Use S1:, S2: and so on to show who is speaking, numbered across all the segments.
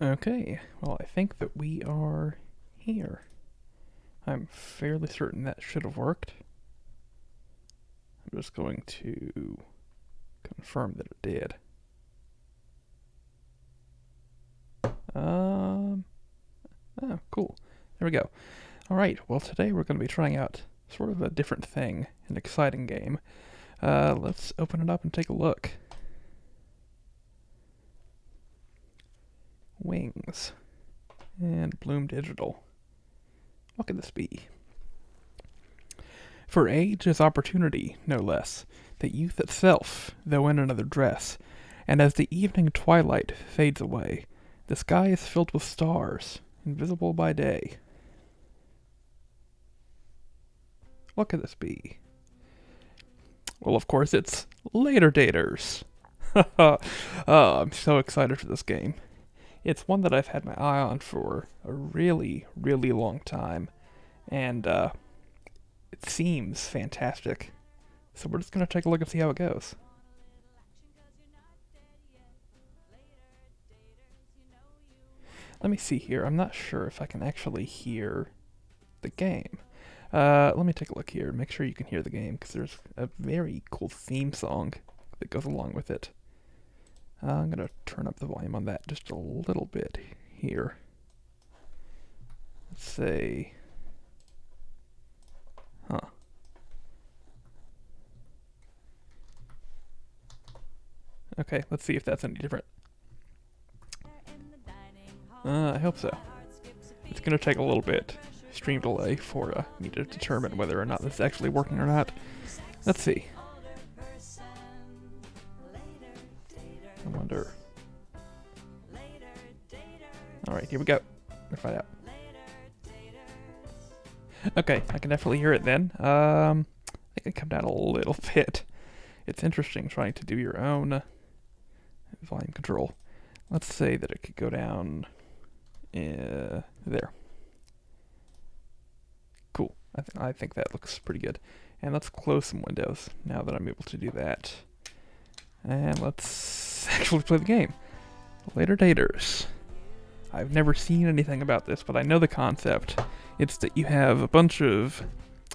S1: Okay, well, I think that we are here. I'm fairly certain that should have worked. I'm just going to confirm that it did. Um, oh, cool. There we go. Alright, well, today we're going to be trying out sort of a different thing, an exciting game. Let's open it up and take a look. Wings. And Bloom Digital. What could this be? For age is opportunity, no less, the youth itself, though in another dress. And as the evening twilight fades away, the sky is filled with stars, invisible by day. What could this be? Well, of course, it's Later Daters. Oh, I'm so excited for this game. It's one that I've had my eye on for a really, really long time, and it seems fantastic. So we're just going to take a look and see how it goes. Let me see here. I'm not sure if I can actually hear the game. Let me take a look here and make sure you can hear the game, because there's a very cool theme song that goes along with it. I'm going to turn up the volume on that just a little bit here. Let's say... Huh. Okay, let's see if that's any different. I hope so. It's going to take a little bit stream delay for me to determine whether or not this is actually working or not. Let's see. I wonder. Alright, here we go. Let's find out. Okay, I can definitely hear it then. I think I come down a little bit. It's interesting trying to do your own volume control. Let's say that it could go down there. Cool. I think that looks pretty good. And let's close some windows now that I'm able to do that. And let's actually play the game. Later Daters. I've never seen anything about this, but I know the concept. It's that you have a bunch of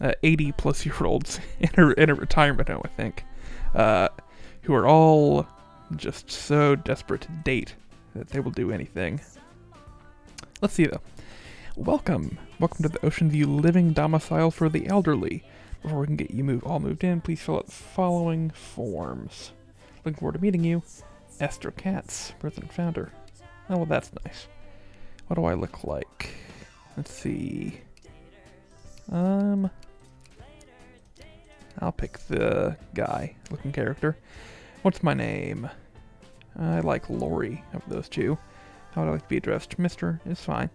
S1: 80-plus-year-olds in a retirement home, I think, who are all just so desperate to date that they will do anything. Let's see, though. Welcome to the Ocean View Living Domicile for the Elderly. Before we can get you all moved in, please fill out the following forms. Looking forward to meeting you. Esther Katz, President Founder. Oh, well, that's nice. What do I look like? Let's see. I'll pick the guy-looking character. What's my name? I like Lori of those two. How would I like to be addressed? Mr. is fine.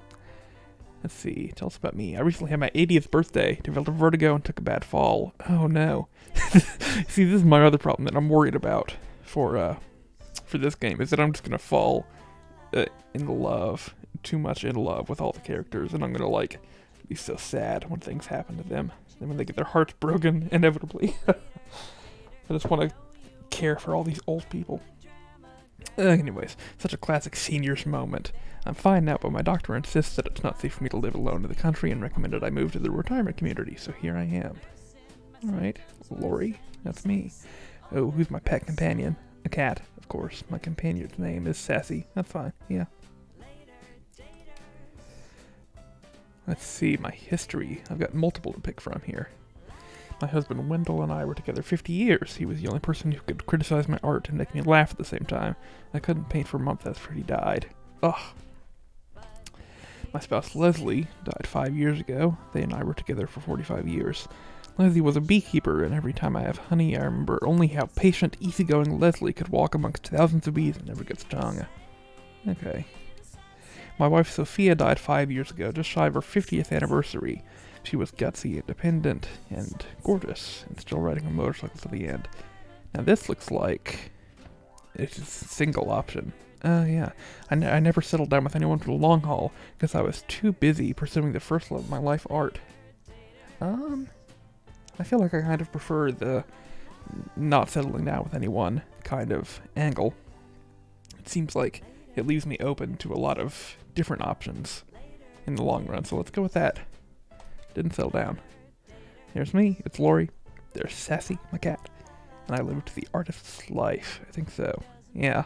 S1: Let's see. Tell us about me. I recently had my 80th birthday, developed a vertigo, and took a bad fall. Oh no. See, this is my other problem that I'm worried about for this game, is that I'm just gonna fall too much in love with all the characters, and I'm gonna like be so sad when things happen to them, and when they get their hearts broken inevitably. I just want to care for all these old people. Anyways, such a classic seniors moment. I'm fine now, but my doctor insists that it's not safe for me to live alone in the country and recommended I move to the retirement community, so here I am. Alright, Lori, that's me. Oh, who's my pet companion? A cat, of course. My companion's name is Sassy. That's fine, yeah. Let's see, my history. I've got multiple to pick from here. My husband Wendell and I were together 50 years. He was the only person who could criticize my art and make me laugh at the same time. I couldn't paint for a month after he died. Ugh. My spouse Leslie died 5 years ago. They and I were together for 45 years. Leslie was a beekeeper, and every time I have honey, I remember only how patient, easygoing Leslie could walk amongst thousands of bees and never get stung. Okay. My wife Sophia died 5 years ago, just shy of her 50th anniversary. She was gutsy, independent, and gorgeous, and still riding a motorcycle to the end. Now this looks like it's just a single option. Yeah. I never settled down with anyone for the long haul, because I was too busy pursuing the first love of my life, art. I feel like I kind of prefer the not settling down with anyone kind of angle. It seems like it leaves me open to a lot of different options in the long run. So let's go with that. Didn't settle down. There's me. It's Lori. There's Sassy, my cat. And I lived the artist's life. I think so. Yeah.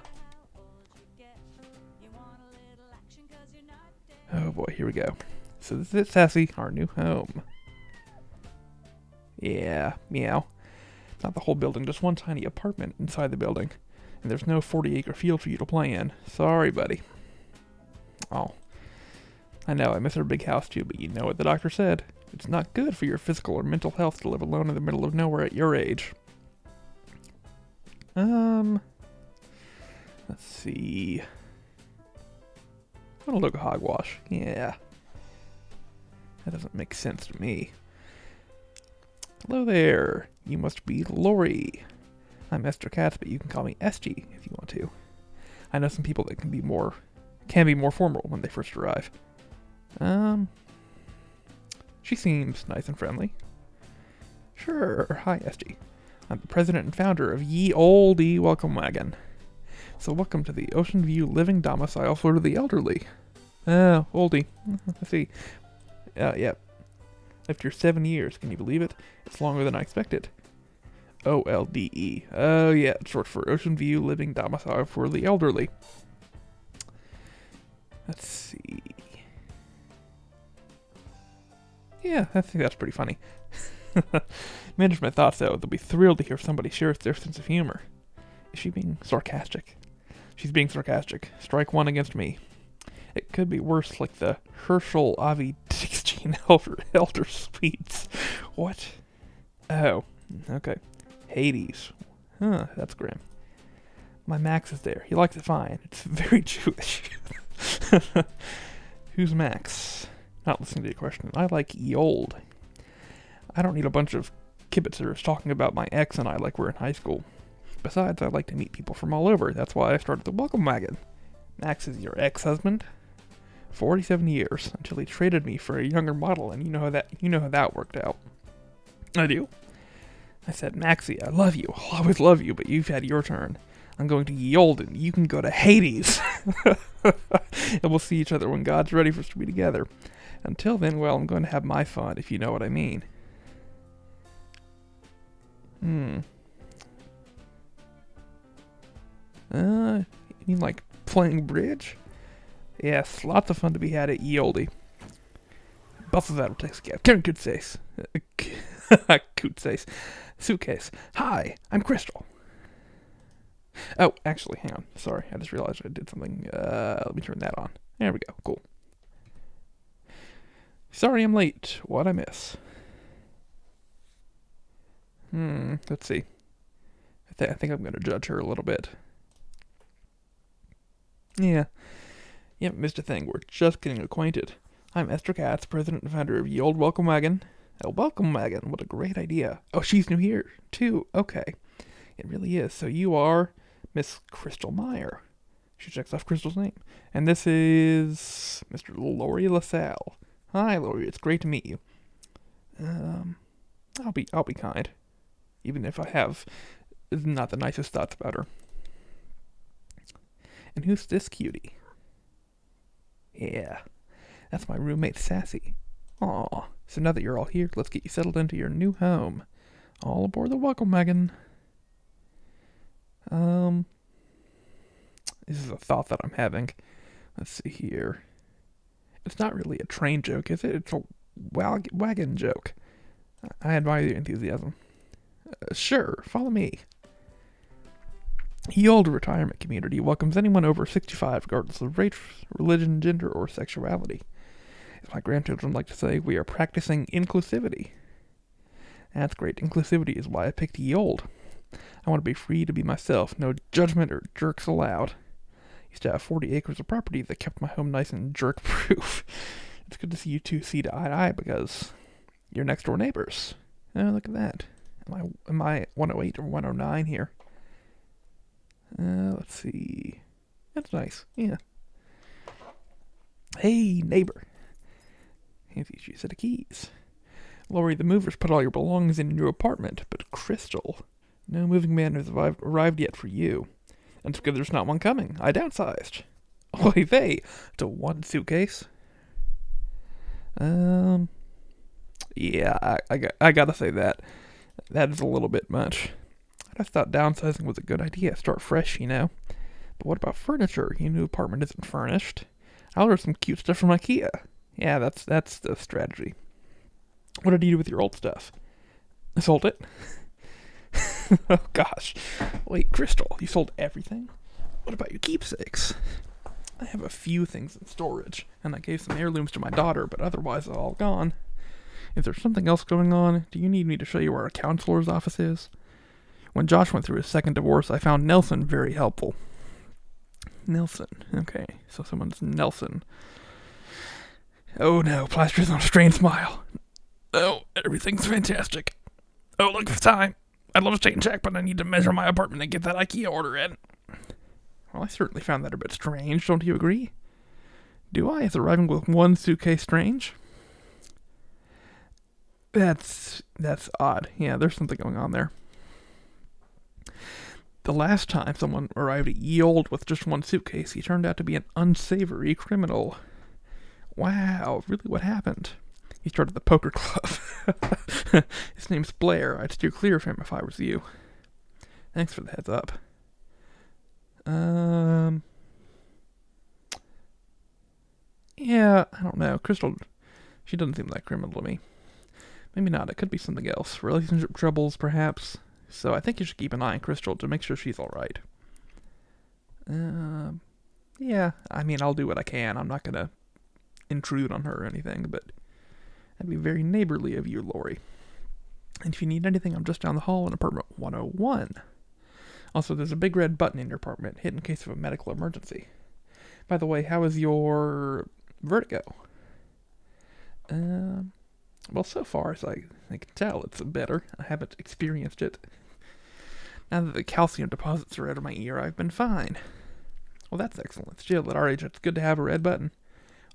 S1: Oh boy, here we go. So this is it, Sassy, our new home. Yeah, meow. Not the whole building, just one tiny apartment inside the building. And there's no 40-acre field for you to play in. Sorry, buddy. Oh. I know, I miss our big house too, but you know what the doctor said. It's not good for your physical or mental health to live alone in the middle of nowhere at your age. Let's see. I'm gonna look at hogwash. Yeah. That doesn't make sense to me. Hello there. You must be Lori. I'm Esther Katz, but you can call me SG if you want to. I know some people that can be more formal when they first arrive. She seems nice and friendly. Sure. Hi, SG. I'm the president and founder of Ye Olde Welcome Wagon. So welcome to the Ocean View Living Domicile for the Elderly. Oldie. Let's see. Yeah. After 7 years, can you believe it? It's longer than I expected. OLDE. Oh yeah, it's short for Ocean View Living Domicile for the Elderly. Let's see. Yeah, I think that's pretty funny. Management thought so. They'll be thrilled to hear somebody shares their sense of humor. Is she being sarcastic? She's being sarcastic. Strike one against me. It could be worse, like the Herschel Avi 16 Elder Sweets. What? Oh, okay. Hades. Huh, that's grim. My Max is there. He likes it fine. It's very Jewish. Who's Max? Not listening to your question. I like ye old. I don't need a bunch of kibitzers talking about my ex and I like we're in high school. Besides, I like to meet people from all over. That's why I started the Welcome Wagon. Max is your ex-husband? 47 years, until he traded me for a younger model, and you know how that worked out. I do. I said, Maxie, I love you. I'll always love you, but you've had your turn. I'm going to ye olde, and you can go to Hades. And we'll see each other when God's ready for us to be together. Until then, well, I'm going to have my fun, if you know what I mean. You mean like playing bridge? Yes, lots of fun to be had at ye olde. Balthazar takes a cab. Kutses. Suitcase. Hi, I'm Crystal. Oh, actually, hang on. Sorry, I just realized I did something. Let me turn that on. There we go. Cool. Sorry I'm late. What'd I miss? Let's see. I think I'm going to judge her a little bit. Yeah. Yep, missed a thing. We're just getting acquainted. I'm Esther Katz, president and founder of Ye Olde Welcome Wagon. A welcome wagon. What a great idea. Oh, she's new here, too. Okay. It really is. So you are Miss Crystal Meyer. She checks off Crystal's name. And this is Mr. Lori LaSalle. Hi, Lori. It's great to meet you. I'll be kind. Even if I have not the nicest thoughts about her. And who's this cutie? Yeah, that's my roommate Sassy. Aw, so now that you're all here, let's get you settled into your new home. All aboard the Welcome Wagon. This is a thought that I'm having. Let's see here. It's not really a train joke, is it? It's a wagon joke. I admire your enthusiasm. Sure, follow me. Ye Olde Retirement Community welcomes anyone over 65, regardless of race, religion, gender, or sexuality. As my grandchildren like to say, we are practicing inclusivity. That's great. Inclusivity is why I picked Ye Olde. I want to be free to be myself. No judgment or jerks allowed. Used to have 40 acres of property that kept my home nice and jerk-proof. It's good to see you two see to eye to eye because you're next-door neighbors. Oh, look at that. Am I 108 or 109 here? Let's see. That's nice. Yeah. Hey, neighbor. Hands you a set of keys. Lori, the movers put all your belongings in your new apartment, but Crystal, no moving man has arrived yet for you. And it's because there's not one coming. I downsized. Oy vey, to one suitcase. Yeah, I gotta say that is a little bit much. I just thought downsizing was a good idea. Start fresh, you know. But what about furniture? Your new apartment isn't furnished. I'll order some cute stuff from IKEA. Yeah, that's the strategy. What did you do with your old stuff? I sold it. Oh gosh. Wait, Crystal, you sold everything? What about your keepsakes? I have a few things in storage, and I gave some heirlooms to my daughter, but otherwise they're all gone. Is there something else going on? Do you need me to show you where a counselor's office is? When Josh went through his second divorce, I found Nelson very helpful. Nelson. Okay, so someone's Nelson. Oh no, Plaster's on a strained smile. Oh, everything's fantastic. Oh, look at the time. I'd love to stay in check, but I need to measure my apartment and get that IKEA order in. Well, I certainly found that a bit strange, don't you agree? Do I? Is arriving with one suitcase strange? That's odd. Yeah, there's something going on there. The last time someone arrived at Ye Olde with just one suitcase, he turned out to be an unsavory criminal. Wow, really what happened? He started the poker club. His name's Blair. I'd steer clear of him if I was you. Thanks for the heads up. Yeah, I don't know. Crystal, she doesn't seem like criminal to me. Maybe not. It could be something else. Relationship troubles, perhaps. So I think you should keep an eye on Crystal to make sure she's alright. Yeah, I mean, I'll do what I can. I'm not gonna intrude on her or anything, but that'd be very neighborly of you, Lori. And if you need anything, I'm just down the hall in apartment 101. Also, there's a big red button in your apartment, hit in case of a medical emergency. By the way, how is your vertigo? Well, so far as I can tell, it's better. I haven't experienced it. Now that the calcium deposits are out of my ear, I've been fine. Well, that's excellent. Still, at our age, it's good to have a red button.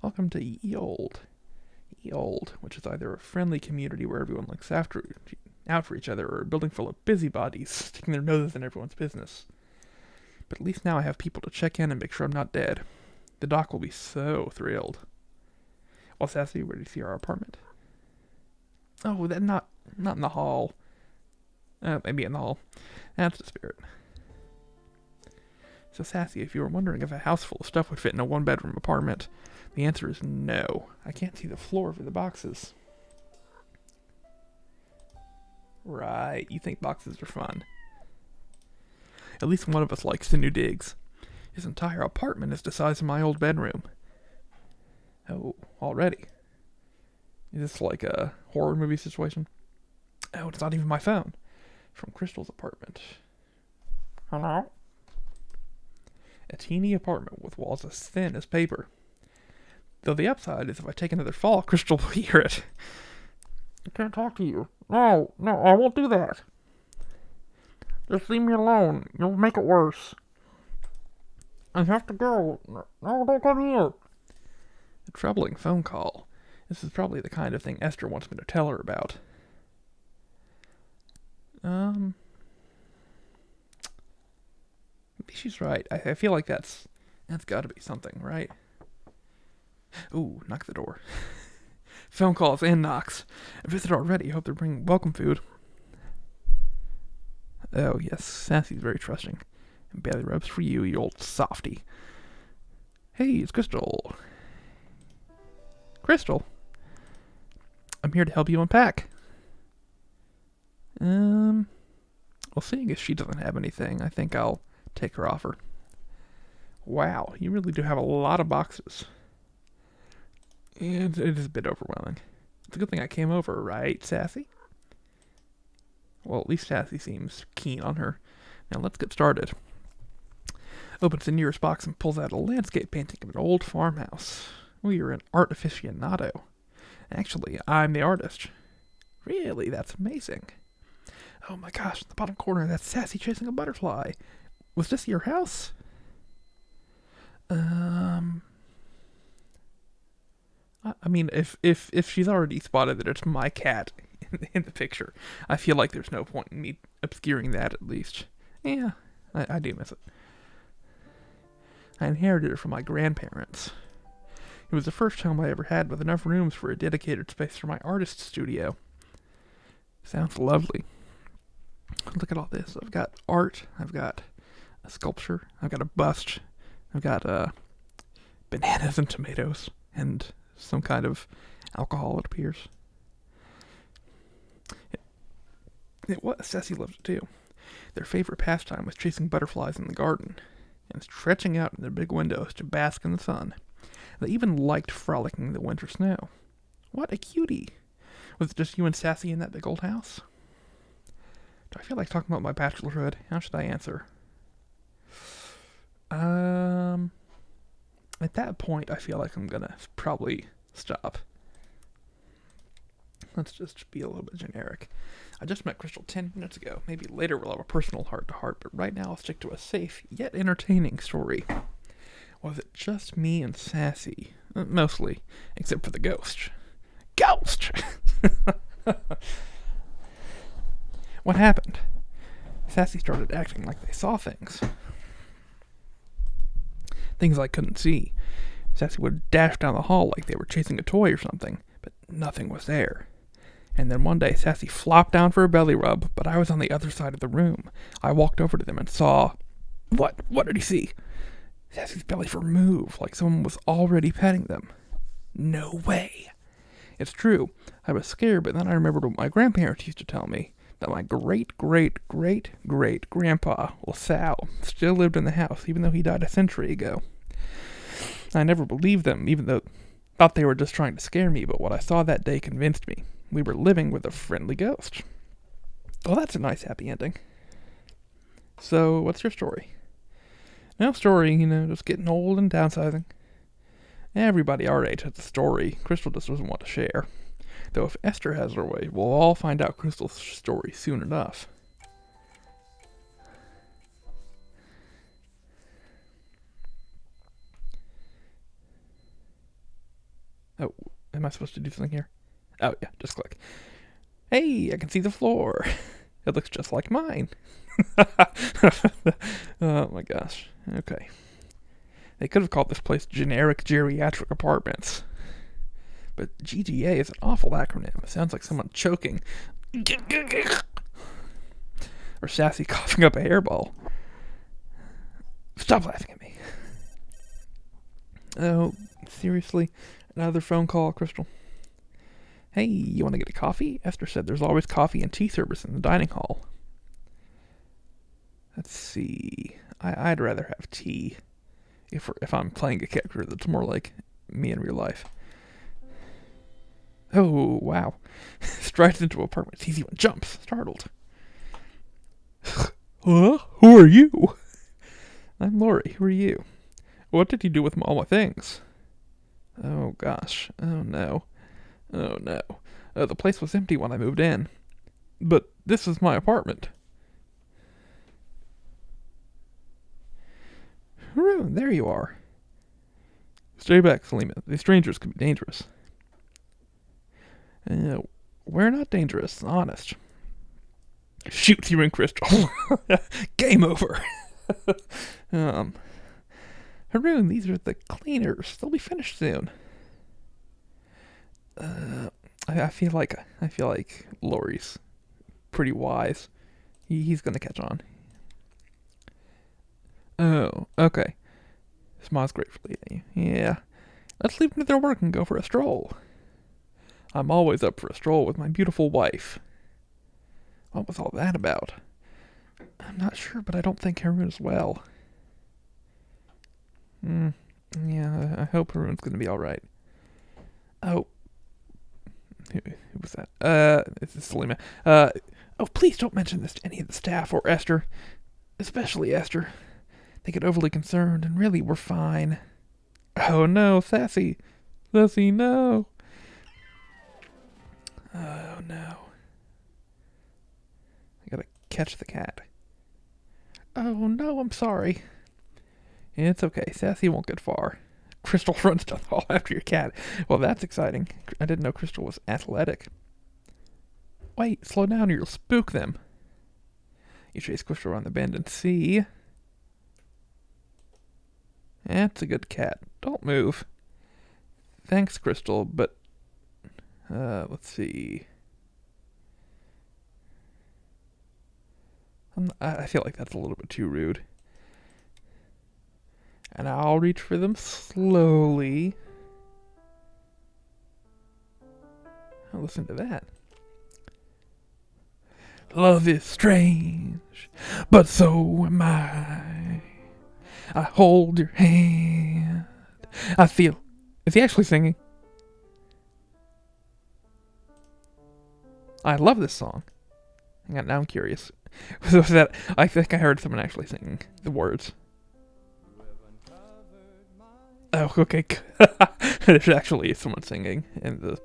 S1: Welcome to Ye Olde. Ye Olde, which is either a friendly community where everyone looks out for each other, or a building full of busybodies sticking their noses in everyone's business. But at least now I have people to check in and make sure I'm not dead. The doc will be so thrilled. Well, Sassy, where do you see our apartment? Oh, that not in the hall. Maybe in the hall. That's the spirit. So, Sassy, if you were wondering if a house full of stuff would fit in a one-bedroom apartment, the answer is no. I can't see the floor for the boxes. Right, you think boxes are fun. At least one of us likes the new digs. His entire apartment is the size of my old bedroom. Oh, already? Is this like a horror movie situation? Oh, it's not even my phone. From Crystal's apartment. Hello? A teeny apartment with walls as thin as paper. Though the upside is if I take another fall, Crystal will hear it. I can't talk to you. No, I won't do that. Just leave me alone. You'll make it worse. I have to go. No, don't come here. A troubling phone call. This is probably the kind of thing Esther wants me to tell her about. Maybe she's right. I feel like that's gotta be something, right? Ooh, knock the door. Phone calls and knocks. A visitor already. Hope they're bringing welcome food. Oh, yes, Sassy's very trusting. And belly rubs for you, you old softy. Hey, it's Crystal. Crystal? I'm here to help you unpack. Well, seeing as she doesn't have anything, I think I'll take her offer. Wow, you really do have a lot of boxes. It is a bit overwhelming. It's a good thing I came over, right, Sassy? Well, at least Sassy seems keen on her. Now let's get started. Opens the nearest box and pulls out a landscape painting of an old farmhouse. Oh, you're an art aficionado. Actually, I'm the artist. Really? That's amazing. Oh my gosh, in the bottom corner, that's Sassy chasing a butterfly. Was this your house? I mean, if she's already spotted that it's my cat in the picture, I feel like there's no point in me obscuring that at least. Yeah, I do miss it. I inherited it from my grandparents. It was the first home I ever had with enough rooms for a dedicated space for my artist studio. Sounds lovely. Look at all this. I've got art. I've got a sculpture. I've got a bust. I've got bananas and tomatoes and some kind of alcohol, it appears. It was. Sassy loved it too. Their favorite pastime was chasing butterflies in the garden and stretching out in their big windows to bask in the sun. They even liked frolicking in the winter snow. What a cutie! Was it just you and Sassy in that big old house? Do I feel like talking about my bachelorhood? How should I answer? At that point, I feel like I'm gonna probably stop. Let's just be a little bit generic. I just met Crystal 10 minutes ago. Maybe later we'll have a personal heart-to-heart, but right now I'll stick to a safe, yet entertaining story. Was it just me and Sassy? Mostly, except for the ghost. Ghost! What happened? Sassy started acting like they saw things. Things I couldn't see. Sassy would dash down the hall like they were chasing a toy or something, but nothing was there. And then one day, Sassy flopped down for a belly rub, but I was on the other side of the room. I walked over to them and saw... What? What did he see? Sassy's belly removed, like someone was already petting them. No way. It's true. I was scared, but then I remembered what my grandparents used to tell me, that my great-great-great-great-grandpa, Sal, still lived in the house, even though he died a century ago. I never believed them, even though thought they were just trying to scare me, but what I saw that day convinced me. We were living with a friendly ghost. Well, that's a nice happy ending. So, what's your story? No story, just getting old and downsizing. Everybody our age has a story. Crystal just doesn't want to share. Though if Esther has her way, we'll all find out Crystal's story soon enough. Oh, am I supposed to do something here? Oh, yeah, just click. Hey, I can see the floor. It looks just like mine. Oh my gosh. Okay. They could have called this place Generic Geriatric Apartments. But GGA is an awful acronym. It sounds like someone choking. Or Sassy coughing up a hairball. Stop laughing at me. Oh, seriously? Another phone call, Crystal. Hey, you want to get a coffee? Esther said there's always coffee and tea service in the dining hall. Let's see. I'd rather have tea. If I'm playing a character that's more like me in real life. Oh, wow. Strides into apartment. Sees you and jumps, startled. Huh? Who are you? I'm Lori. Who are you? What did you do with all my things? Oh, gosh. Oh, no. Oh, no. The place was empty when I moved in. But this is my apartment. Haroon, there you are. Stay back, Selima. These strangers could be dangerous. We're not dangerous, honest. Shoots you in Crystal. Game over. Haroon, these are the cleaners. They'll be finished soon. I feel like Lori's pretty wise. He's gonna catch on. Oh, okay. Smiles gratefully at you. Yeah. Let's leave them to their work and go for a stroll. I'm always up for a stroll with my beautiful wife. What was all that about? I'm not sure, but I don't think Haroon is well. Yeah, I hope Haroon's gonna be alright. Oh. Who was that? This is Selima. Oh, please don't mention this to any of the staff or Esther. Especially Esther. They get overly concerned, and really, we're fine. Oh no, Sassy. Sassy, no. Oh no. I gotta catch the cat. Oh no, I'm sorry. It's okay, Sassy won't get far. Crystal runs down the hall after your cat. Well, that's exciting. I didn't know Crystal was athletic. Wait, slow down or you'll spook them. You chase Crystal around the bend and see... That's a good cat. Don't move. Thanks, Crystal, but... let's see. I feel like that's a little bit too rude. And I'll reach for them slowly. Oh, listen to that. Love is strange, but so am I. I hold your hand. I feel... Is he actually singing? I love this song. Hang on, now I'm curious. Was that... I think I heard someone actually singing the words. Oh, okay. There's actually someone singing in the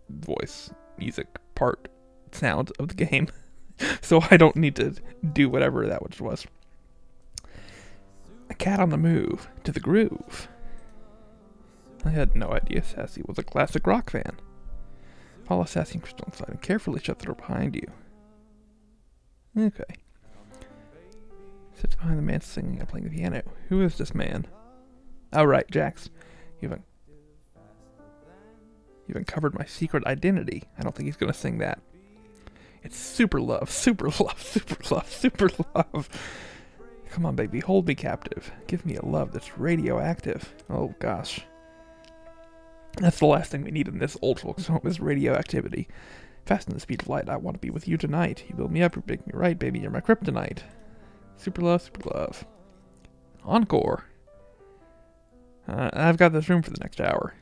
S1: voice, music part, sound of the game. So I don't need to do whatever that was. A cat on the move, to the groove. I had no idea Sassy was a classic rock fan. Follow Sassy and Crystal inside and carefully shut the door behind you. Okay. Sits behind the man singing and playing the piano. Who is this man? Oh, right, Jax. You've uncovered my secret identity. I don't think he's gonna sing that. It's super love, super love, super love, super love. Come on, baby, hold me captive. Give me a love that's radioactive. Oh, gosh. That's the last thing we need in this old folks' home is radioactivity. Fasten the speed of light. I want to be with you tonight. You build me up, you make me right, baby. You're my kryptonite. Super love, super love. Encore. I've got this room for the next hour.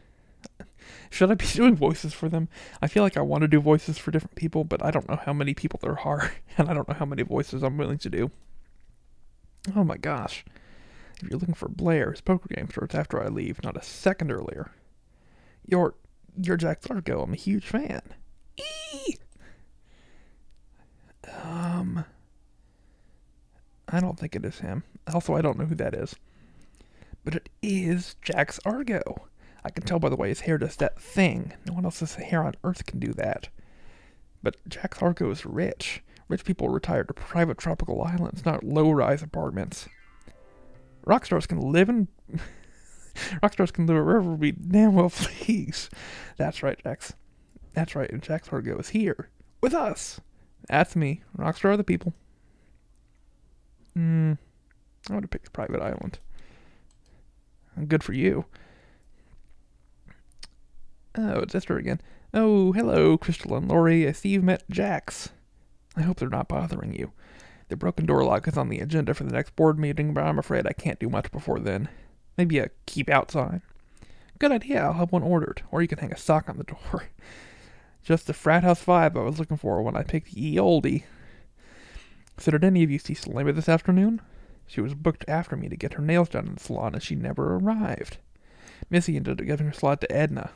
S1: Should I be doing voices for them? I feel like I want to do voices for different people, but I don't know how many people there are, and I don't know how many voices I'm willing to do. Oh my gosh. If you're looking for Blair, his poker game starts after I leave, not a second earlier. You're Jax Argo. I'm a huge fan. Eee! I don't think it is him. Also, I don't know who that is. But it is Jax Argo. I can tell by the way his hair does that thing. No one else's hair on Earth can do that. But Jax Argo is rich. Rich people retire to private tropical islands, not low-rise apartments. Rockstars can live wherever we damn well please. That's right, Jax. That's right, and Jax Argo is here. With us. That's me. Rockstar of the people. I would have picked a private island. Good for you. Oh, it's Esther again. Oh, hello, Crystal and Lori. I see you've met Jax. I hope they're not bothering you. The broken door lock is on the agenda for the next board meeting, but I'm afraid I can't do much before then. Maybe a keep out sign. Good idea, I'll have one ordered. Or you can hang a sock on the door. Just the frat house vibe I was looking for when I picked ye oldie. So did any of you see Selema this afternoon? She was booked after me to get her nails done in the salon, and she never arrived. Missy ended up giving her slot to Edna.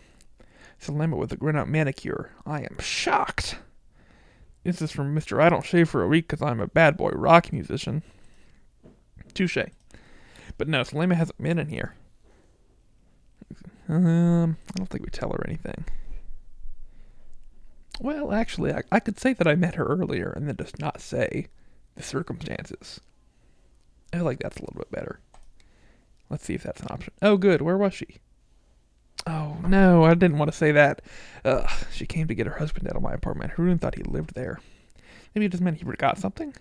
S1: Selema with a grin-out manicure. I am shocked. This is from Mr. I don't shave for a week because I'm a bad boy rock musician. Touche. But no, Selema hasn't been in here. I don't think we tell her anything. Well, actually, I could say that I met her earlier and then just not say the circumstances. I feel like that's a little bit better. Let's see if that's an option. Oh, good. Where was she? Oh, no, I didn't want to say that. She came to get her husband out of my apartment. Haroon thought he lived there. Maybe it just meant he forgot something?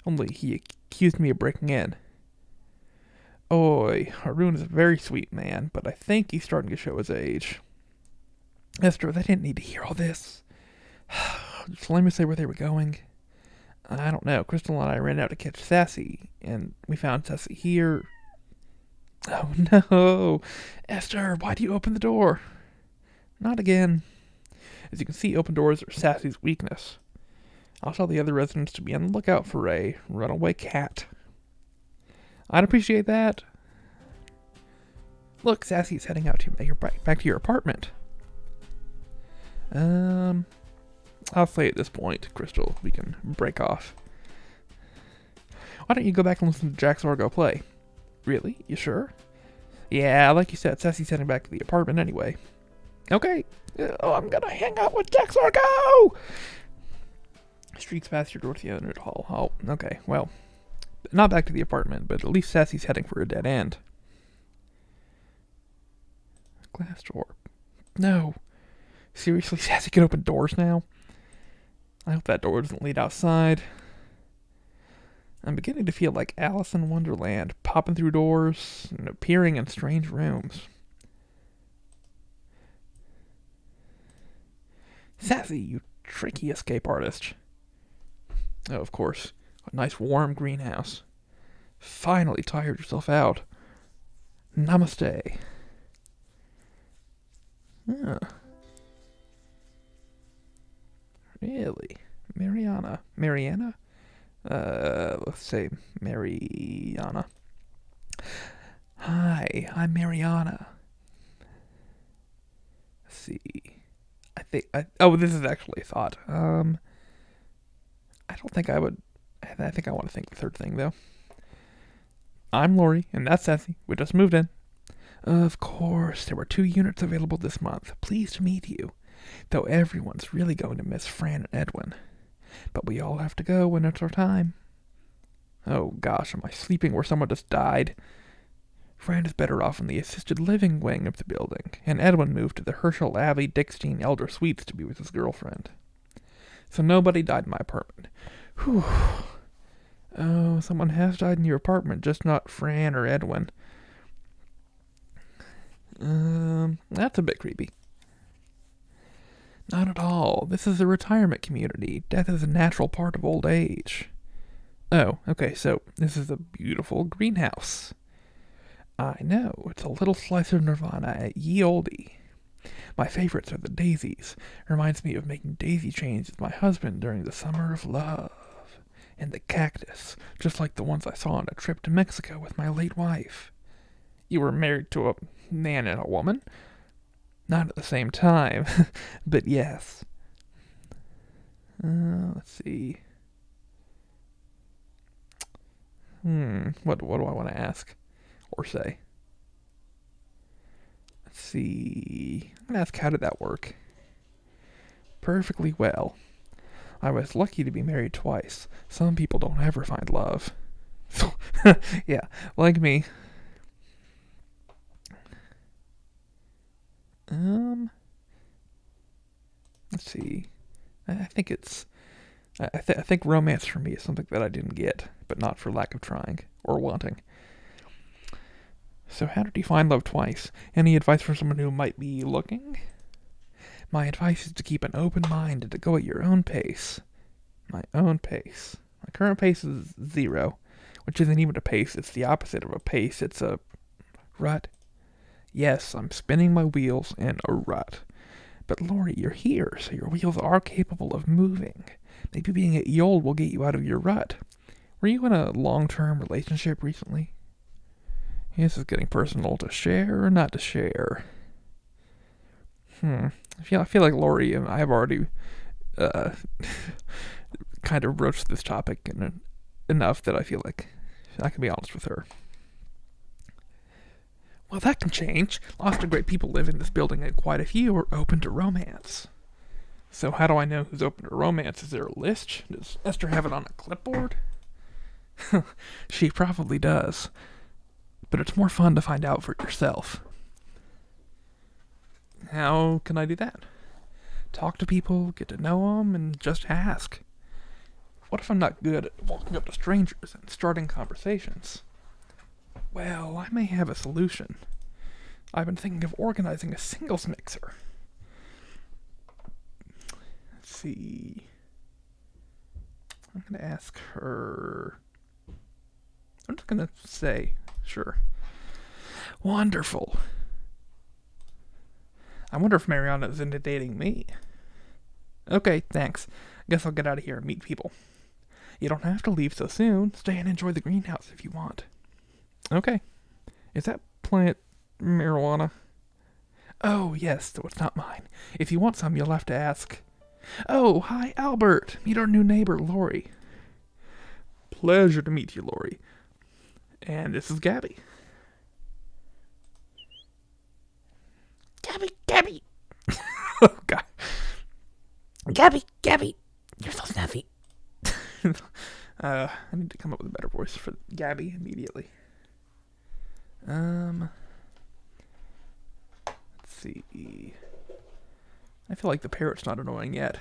S1: Only he accused me of breaking in. Oi, Haroon is a very sweet man, but I think he's starting to show his age. Esther, they didn't need to hear all this. Just let me say where they were going. I don't know. Crystal and I ran out to catch Sassy, and we found Sassy here. Oh no! Esther, why do you open the door? Not again. As you can see, open doors are Sassy's weakness. I'll tell the other residents to be on the lookout for a runaway cat. I'd appreciate that. Look, Sassy's heading out back to your apartment. I'll say at this point, Crystal, we can break off. Why don't you go back and listen to Jax Argo play? Really? You sure? Yeah, like you said, Sassy's heading back to the apartment anyway. Okay. Oh, I'm gonna hang out with Jax Argo! Streaks past your door to the other hall. Oh, okay, well. Not back to the apartment, but at least Sassy's heading for a dead end. Glass door. No. Seriously, Sassy can open doors now? I hope that door doesn't lead outside. I'm beginning to feel like Alice in Wonderland, popping through doors and appearing in strange rooms. Sassy, you tricky escape artist. Oh, of course. A nice warm greenhouse. Finally tired yourself out. Namaste. Huh. Really? Mariana? Let's say Mariana. Hi, I'm Mariana. Let's see. This is actually a thought. I don't think I would. I think I want to think the third thing, though. I'm Lori, and that's Sassy. We just moved in. Of course, there were 2 units available this month. Pleased to meet you. Though everyone's really going to miss Fran and Edwin. But we all have to go when it's our time. Oh gosh, am I sleeping where someone just died? Fran is better off in the assisted living wing of the building, and Edwin moved to the Herschel Abbey Dickstein Elder Suites to be with his girlfriend. So nobody died in my apartment. Whew. Oh, someone has died in your apartment, just not Fran or Edwin. That's a bit creepy. Not at all. This is a retirement community. Death is a natural part of old age. Oh, okay, so this is a beautiful greenhouse. I know, it's a little slice of nirvana at ye olde. My favorites are the daisies. Reminds me of making daisy chains with my husband during the summer of love. And the cactus, just like the ones I saw on a trip to Mexico with my late wife. You were married to a man and a woman? Not at the same time, but yes. Let's see. What do I want to ask? Or say? Let's see. I'm going to ask, how did that work? Perfectly well. I was lucky to be married twice. Some people don't ever find love. Yeah, like me. Let's see. I think it's... I think romance for me is something that I didn't get, but not for lack of trying or wanting. So how did you find love twice? Any advice for someone who might be looking? My advice is to keep an open mind and to go at your own pace. My own pace. My current pace is 0, which isn't even a pace. It's the opposite of a pace. It's a rut. Yes, I'm spinning my wheels in a rut. But Lori, you're here, so your wheels are capable of moving. Maybe being at Yole will get you out of your rut. Were you in a long-term relationship recently? This is getting personal. To share or not to share? I feel like Lori and I have already kind of broached this topic enough that I feel like I can be honest with her. Well, that can change. Lots of great people live in this building, and quite a few are open to romance. So how do I know who's open to romance? Is there a list? Does Esther have it on a clipboard? She probably does. But it's more fun to find out for yourself. How can I do that? Talk to people, get to know them, and just ask. What if I'm not good at walking up to strangers and starting conversations? Well, I may have a solution. I've been thinking of organizing a singles mixer. Let's see. I'm going to ask her. I'm just going to say, sure. Wonderful. I wonder if Mariana is into dating me. Okay, thanks. Guess I'll get out of here and meet people. You don't have to leave so soon. Stay and enjoy the greenhouse if you want. Okay. Is that plant marijuana? Oh, yes, though it's not mine. If you want some, you'll have to ask. Oh, hi, Albert. Meet our new neighbor, Lori. Pleasure to meet you, Lori. And this is Gabby. Gabby. Oh, God. Gabby. You're so snuffy. I need to come up with a better voice for Gabby immediately. Let's see. I feel like the parrot's not annoying yet.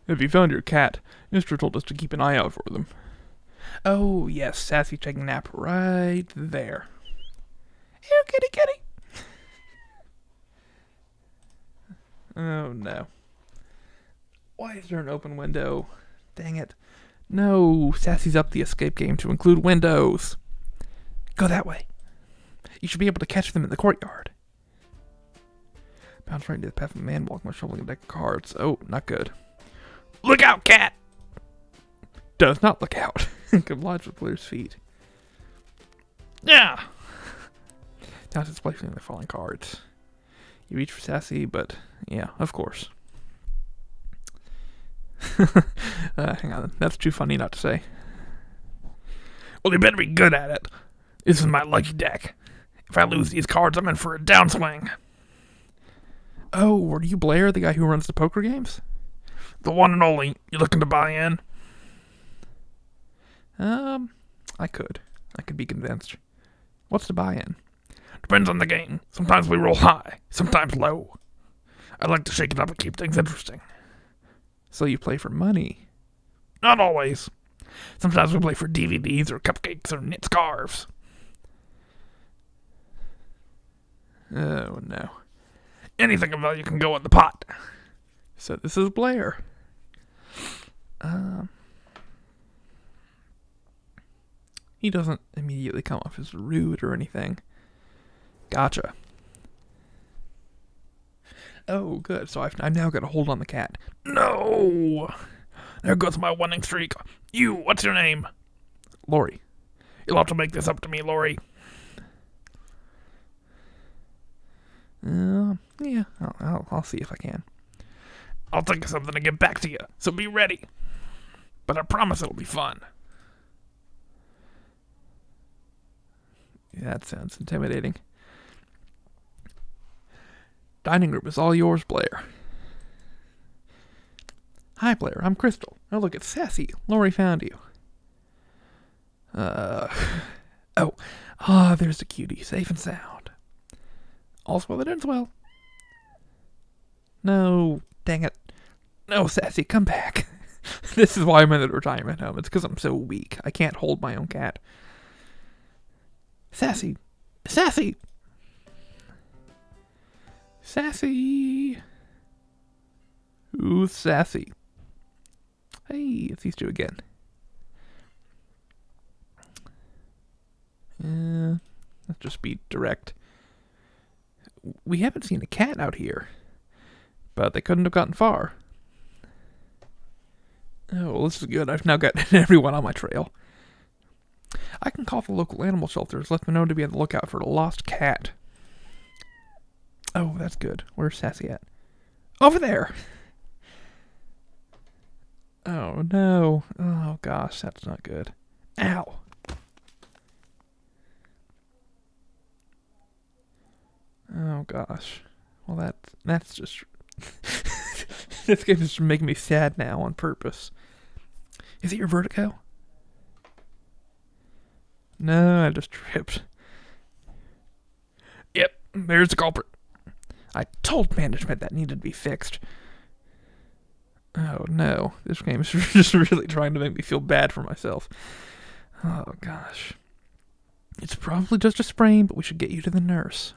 S1: If you found your cat, Mr. told us to keep an eye out for them. Oh, yes, Sassy taking a nap right there. Here, kitty, kitty. Oh, no. Why is there an open window? Dang it. No, Sassy's upped the escape game to include windows. Go that way. You should be able to catch them in the courtyard. Bounce right into the path of a man walking while shoveling a deck of cards. Oh, not good. Look out, cat! Does not look out. Complies with player's feet. Yeah! Now it's placing the falling cards. You reach for Sassy, but yeah, of course. Hang on, that's too funny not to say. Well, you better be good at it. This is my lucky deck. If I lose these cards, I'm in for a downswing. Oh, are you Blair, the guy who runs the poker games? The one and only. You looking to buy in? I could be convinced. What's the buy-in? Depends on the game. Sometimes we roll high, sometimes low. I like to shake it up and keep things interesting. So you play for money? Not always. Sometimes we play for DVDs or cupcakes or knit scarves. Oh, no. Anything of value can go in the pot. So this is Blair. He doesn't immediately come off as rude or anything. Gotcha. Oh, good. So I've now got a hold on the cat. No! There goes my winning streak. You, what's your name? Lori. You'll have to make this up to me, Lori. Yeah, I'll see if I can. I'll think of something to get back to you, so be ready. But I promise it'll be fun. Yeah, that sounds intimidating. Dining room is all yours, Blair. Hi, Blair. I'm Crystal. Oh, look, it's Sassy. Lori found you. There's the cutie. Safe and sound. All's well that ends well. No, dang it. No, Sassy, come back. This is why I'm in the retirement home. It's because I'm so weak. I can't hold my own cat. Sassy! Sassy! Sassy! Who's Sassy? Hey, it's these two again. Let's just be direct. We haven't seen a cat out here, but they couldn't have gotten far. Oh, well, this is good. I've now got everyone on my trail. I can call the local animal shelters, let them know to be on the lookout for a lost cat. Oh, that's good. Where's Sassy at? Over there! Oh, no. Oh, gosh, that's not good. Ow! Oh, gosh. Well, that's just... This game is just making me sad now on purpose. Is it your vertigo? No, I just tripped. Yep, there's the culprit. I told management that needed to be fixed. Oh no, this game is just really trying to make me feel bad for myself. Oh gosh. It's probably just a sprain, but we should get you to the nurse.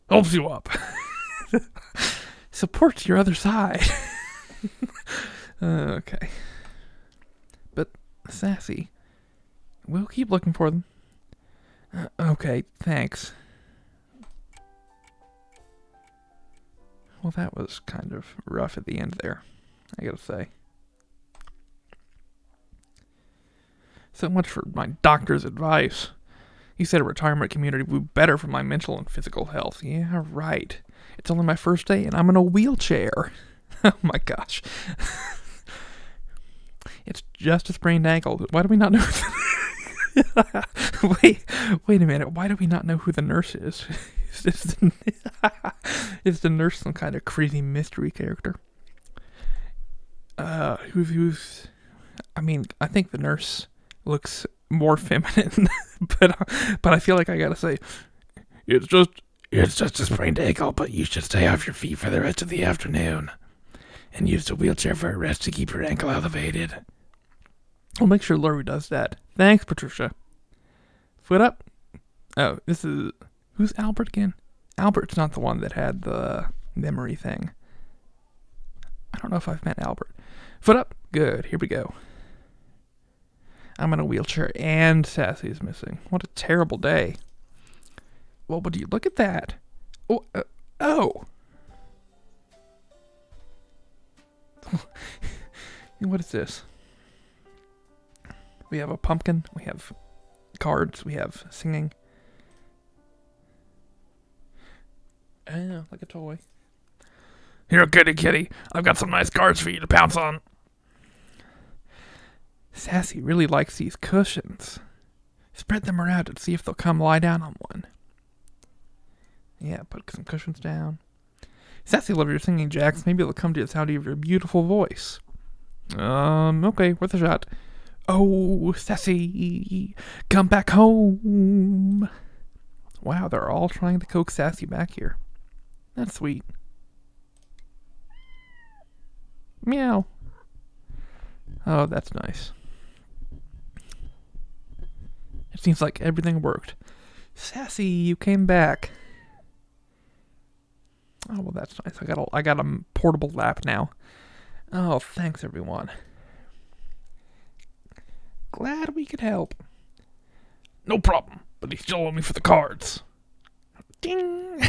S1: Helps you up. Supports your other side. Okay. But, Sassy, we'll keep looking for them. Okay, thanks. Well, that was kind of rough at the end there, I gotta say. So much for my doctor's advice. He said a retirement community would be better for my mental and physical health. Yeah, right. It's only my first day and I'm in a wheelchair. Oh my gosh. It's just a sprained ankle. Why do we not know? Wait a minute. Why do we not know who the nurse is? Is the nurse some kind of crazy mystery character? Who's? I mean, I think the nurse looks more feminine, but I feel like I gotta say, it's just a sprained ankle, but you should stay off your feet for the rest of the afternoon, and use the wheelchair for a rest to keep your ankle elevated. I'll make sure Lori does that. Thanks, Patricia. Foot up. Oh, this is who's Albert again? Albert's not the one that had the memory thing. I don't know if I've met Albert. Foot up. Good. Here we go. I'm in a wheelchair and Sassy's missing. What a terrible day. Well, would you look at that? Oh. Oh. What is this? We have a pumpkin. We have cards. We have singing. Oh, like a toy. Here, kitty. I've got some nice cards for you to pounce on. Sassy really likes these cushions. Spread them around and see if they'll come lie down on one. Yeah, put some cushions down. Sassy loves your singing, Jax. Maybe it'll come to the sound of your beautiful voice. Okay, worth a shot. Oh, Sassy, come back home. Wow, they're all trying to coax Sassy back here. That's sweet. Meow. Oh, that's nice. It seems like everything worked. Sassy, you came back. Oh, well, that's nice. I got a portable lap now. Oh, thanks, everyone. Glad we could help. No problem, but he still owe me for the cards. Ding!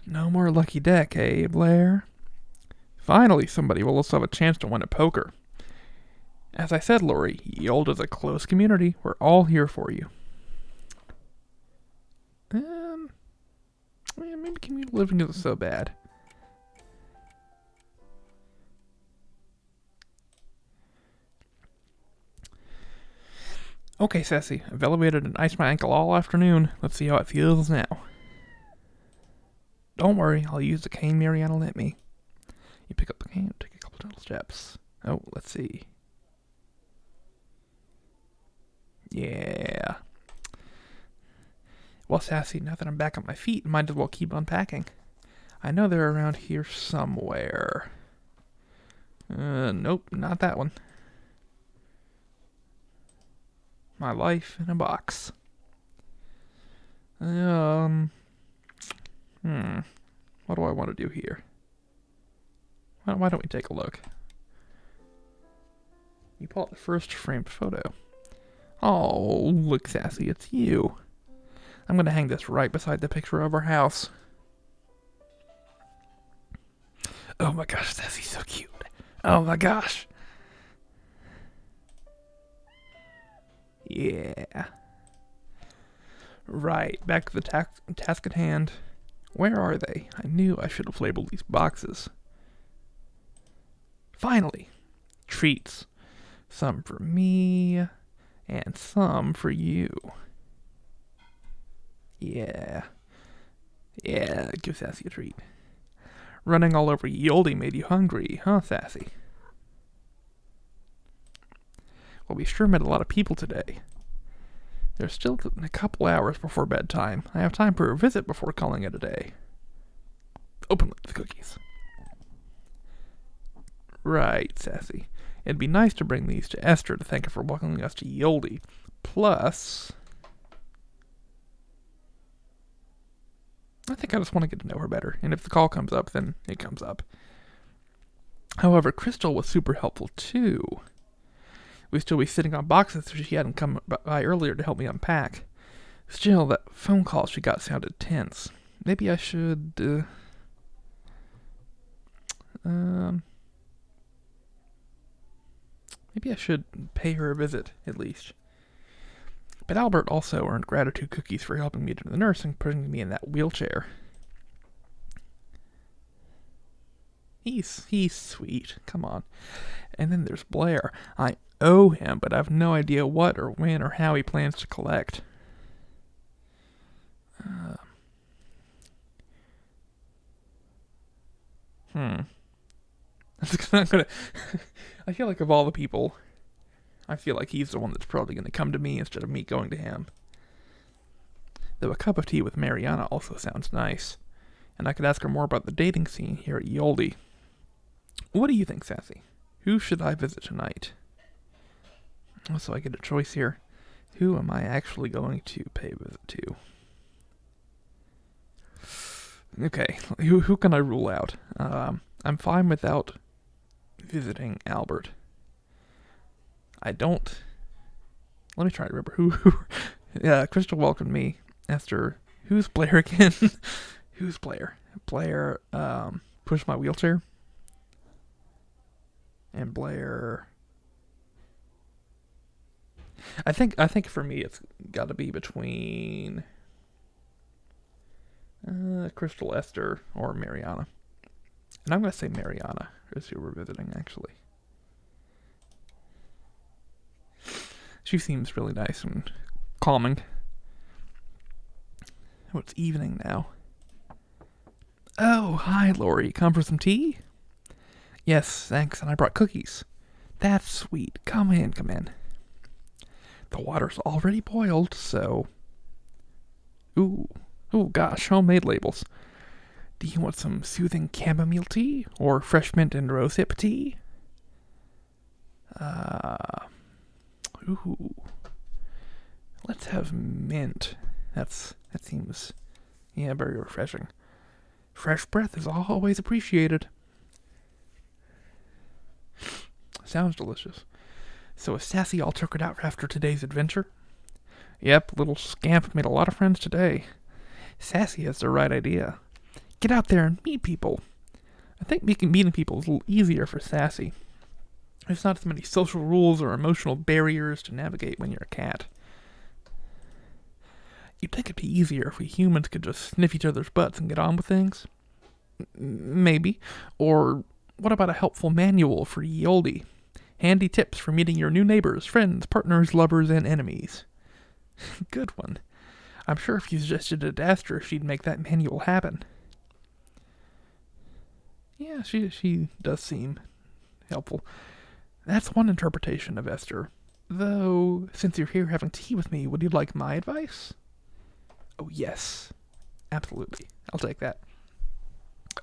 S1: No more lucky deck, eh, Blair? Finally, somebody will also have a chance to win at poker. As I said, Lori, Yold is a close community. We're all here for you. Yeah, maybe community living isn't so bad. Okay, Sassy, I've elevated and iced my ankle all afternoon. Let's see how it feels now. Don't worry, I'll use the cane Mariana lent me. You pick up the cane, take a couple gentle steps. Oh, let's see. Yeah. Well, Sassy, now that I'm back on my feet, might as well keep unpacking. I know they're around here somewhere. Nope, not that one. My life in a box. What do I want to do here? Why don't we take a look? You pull out the first framed photo. Oh, look, Sassy, it's you. I'm going to hang this right beside the picture of our house. Oh my gosh, Sassy's so cute. Oh my gosh. Yeah. Right, back to the task at hand. Where are they? I knew I should have labeled these boxes. Finally, treats. Some for me, and some for you. Yeah. Yeah, give Sassy a treat. Running all over Yoldy made you hungry, huh, Sassy? Well, we sure met a lot of people today. There's still a couple hours before bedtime. I have time for a visit before calling it a day. Open the cookies. Right, Sassy. It'd be nice to bring these to Esther to thank her for welcoming us to Yoldy. Plus, I think I just want to get to know her better, and if the call comes up, then it comes up. However, Crystal was super helpful too. We'd still be sitting on boxes so she hadn't come by earlier to help me unpack. Still, that phone call she got sounded tense. Maybe I should, maybe I should pay her a visit, at least. But Albert also earned gratitude cookies for helping me to the nurse and putting me in that wheelchair. He's sweet. Come on. And then there's Blair. I owe him, but I have no idea what or when or how he plans to collect. Hmm. I'm gonna. I feel like of all the people, I feel like he's the one that's probably gonna come to me instead of me going to him. Though a cup of tea with Mariana also sounds nice, and I could ask her more about the dating scene here at Yoldi. What do you think, Sassy? Who should I visit tonight? So I get a choice here. Who am I actually going to pay a visit to? Okay, who can I rule out? I'm fine without visiting Albert. I don't. Let me try to remember who. Yeah, Crystal welcomed me. Esther. Who's Blair again? Who's Blair? Blair pushed my wheelchair. And Blair. I think for me it's got to be between Crystal, Esther, or Mariana. And I'm gonna say Mariana is who we're visiting actually. She seems really nice and calming. Oh, it's evening now. Oh, hi, Lori. Come for some tea? Yes, thanks, and I brought cookies. That's sweet. Come in, come in. The water's already boiled, so... Ooh, gosh, homemade labels. Do you want some soothing chamomile tea? Or fresh mint and rosehip tea? Ooh. Let's have mint. That seems, yeah, very refreshing. Fresh breath is always appreciated. Sounds delicious. So is Sassy all tuckered out after today's adventure? Yep, little scamp made a lot of friends today. Sassy has the right idea. Get out there and meet people. I think meeting people is a little easier for Sassy. There's not as many social rules or emotional barriers to navigate when you're a cat. You'd think it'd be easier if we humans could just sniff each other's butts and get on with things? Maybe. Or what about a helpful manual for Yoldi? Handy tips for meeting your new neighbors, friends, partners, lovers, and enemies. Good one. I'm sure if you suggested it to Esther, she'd make that manual happen. Yeah, she does seem helpful. That's one interpretation of Esther. Though, since you're here having tea with me, would you like my advice? Oh, yes. Absolutely. I'll take that.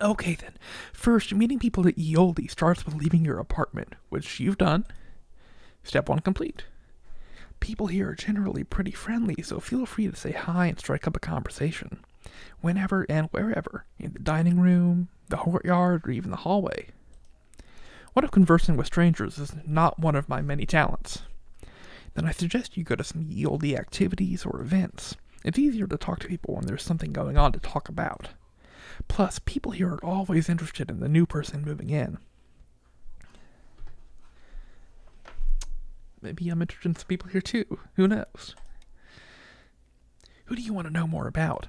S1: Okay, then. First, meeting people at Yoldi starts with leaving your apartment, which you've done. Step 1 complete. People here are generally pretty friendly, so feel free to say hi and strike up a conversation. Whenever and wherever. In the dining room, the courtyard, or even the hallway. What if conversing with strangers is not one of my many talents? Then I suggest you go to some Yoldi activities or events. It's easier to talk to people when there's something going on to talk about. Plus, people here are always interested in the new person moving in. Maybe I'm interested in some people here too. Who knows? Who do you want to know more about?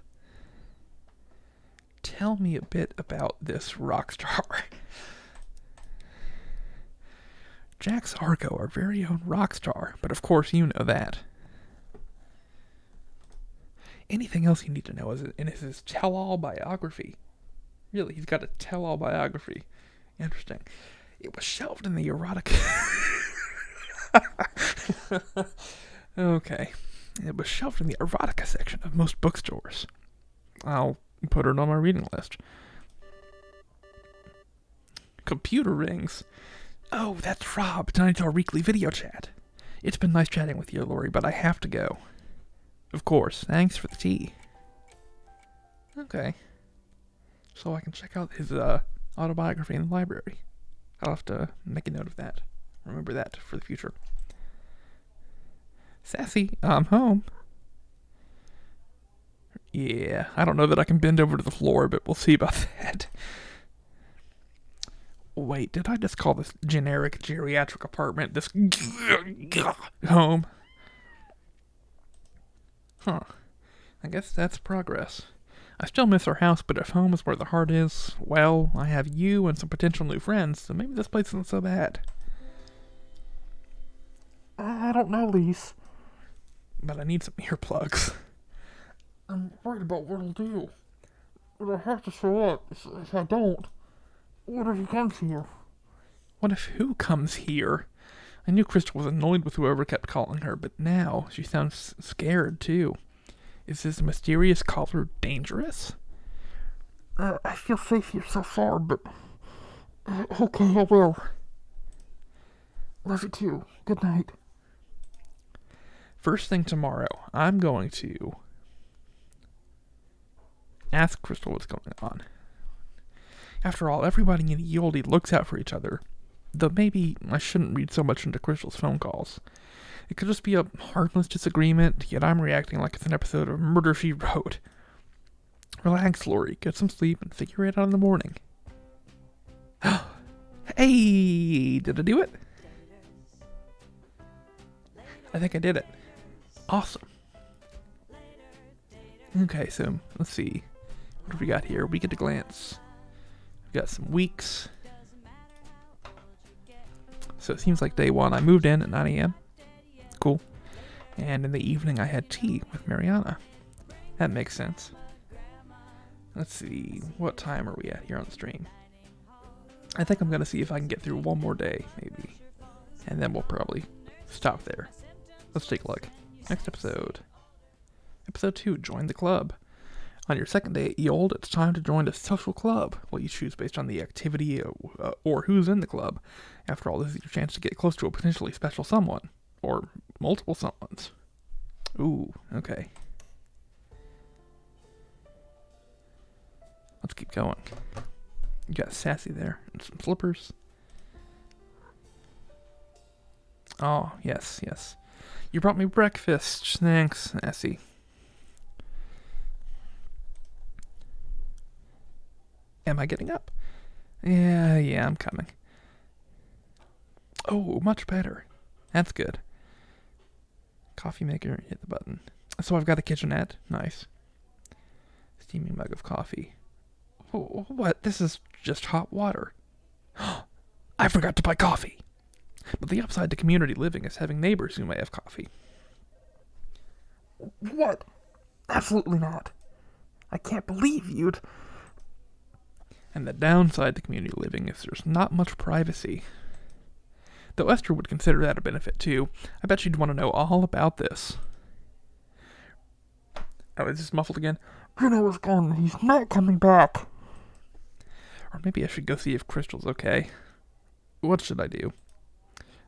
S1: Tell me a bit about this rock star. Jack's Argo, our very own rock star, but of course you know that. Anything else you need to know is in his tell-all biography. Really, he's got a tell-all biography. Interesting. It was shelved in the erotic... Okay. It was shelved in the erotica section of most bookstores. I'll put it on my reading list. Computer rings. Oh, that's Rob. Tonight's our weekly video chat. It's been nice chatting with you, Lori, but I have to go. Of course. Thanks for the tea. Okay. So I can check out his autobiography in the library. I'll have to make a note of that. Remember that for the future. Sassy, I'm home. Yeah, I don't know that I can bend over to the floor, but we'll see about that. Wait, did I just call this generic geriatric apartment this home? Huh. I guess that's progress. I still miss our house, but if home is where the heart is, well, I have you and some potential new friends, so maybe this place isn't so bad. I don't know, Lise. But I need some earplugs. I'm worried about what I'll do. But I have to show up if I don't.
S2: What if he comes here?
S1: What if who comes here? I knew Crystal was annoyed with whoever kept calling her, but now she sounds scared too. Is this mysterious caller dangerous?
S2: I feel safe here so far, but... okay, I will. Love you too. Good night.
S1: First thing tomorrow, I'm going to ask Crystal what's going on. After all, everybody in VOD looks out for each other. Though maybe I shouldn't read so much into Crystal's phone calls. It could just be a harmless disagreement, yet I'm reacting like it's an episode of Murder, She Wrote. Relax, Lori. Get some sleep and figure it out in the morning. Hey! Did I do it? I think I did it. Awesome. Okay, so let's see. What have we got here? We get to glance. We've got some weeks. So it seems like day one. I moved in at 9 a.m. Cool. And in the evening I had tea with Mariana. That makes sense. Let's see. What time are we at here on the stream? I think I'm going to see if I can get through one more day, maybe. And then we'll probably stop there. Let's take a look. Next episode. Episode 2, Join the Club. On your second day at Yold, it's time to join a social club. Well, you choose based on the activity or who's in the club. After all, this is your chance to get close to a potentially special someone. Or multiple someones. Ooh, okay. Let's keep going. You got Sassy there. And some slippers. Oh, yes, yes. You brought me breakfast. Thanks, Sassy. Am I getting up? Yeah, I'm coming. Oh, much better. That's good. Coffee maker, hit the button. So I've got a kitchenette. Nice. Steaming mug of coffee. Oh, what? This is just hot water. I forgot to buy coffee. But the upside to community living is having neighbors who may have coffee.
S2: What? Absolutely not. I can't believe you'd...
S1: And the downside to community living is there's not much privacy. Though Esther would consider that a benefit too. I bet she'd want to know all about this. Oh, is this muffled again?
S2: Bruno was gone. He's not coming back.
S1: Or maybe I should go see if Crystal's okay. What should I do?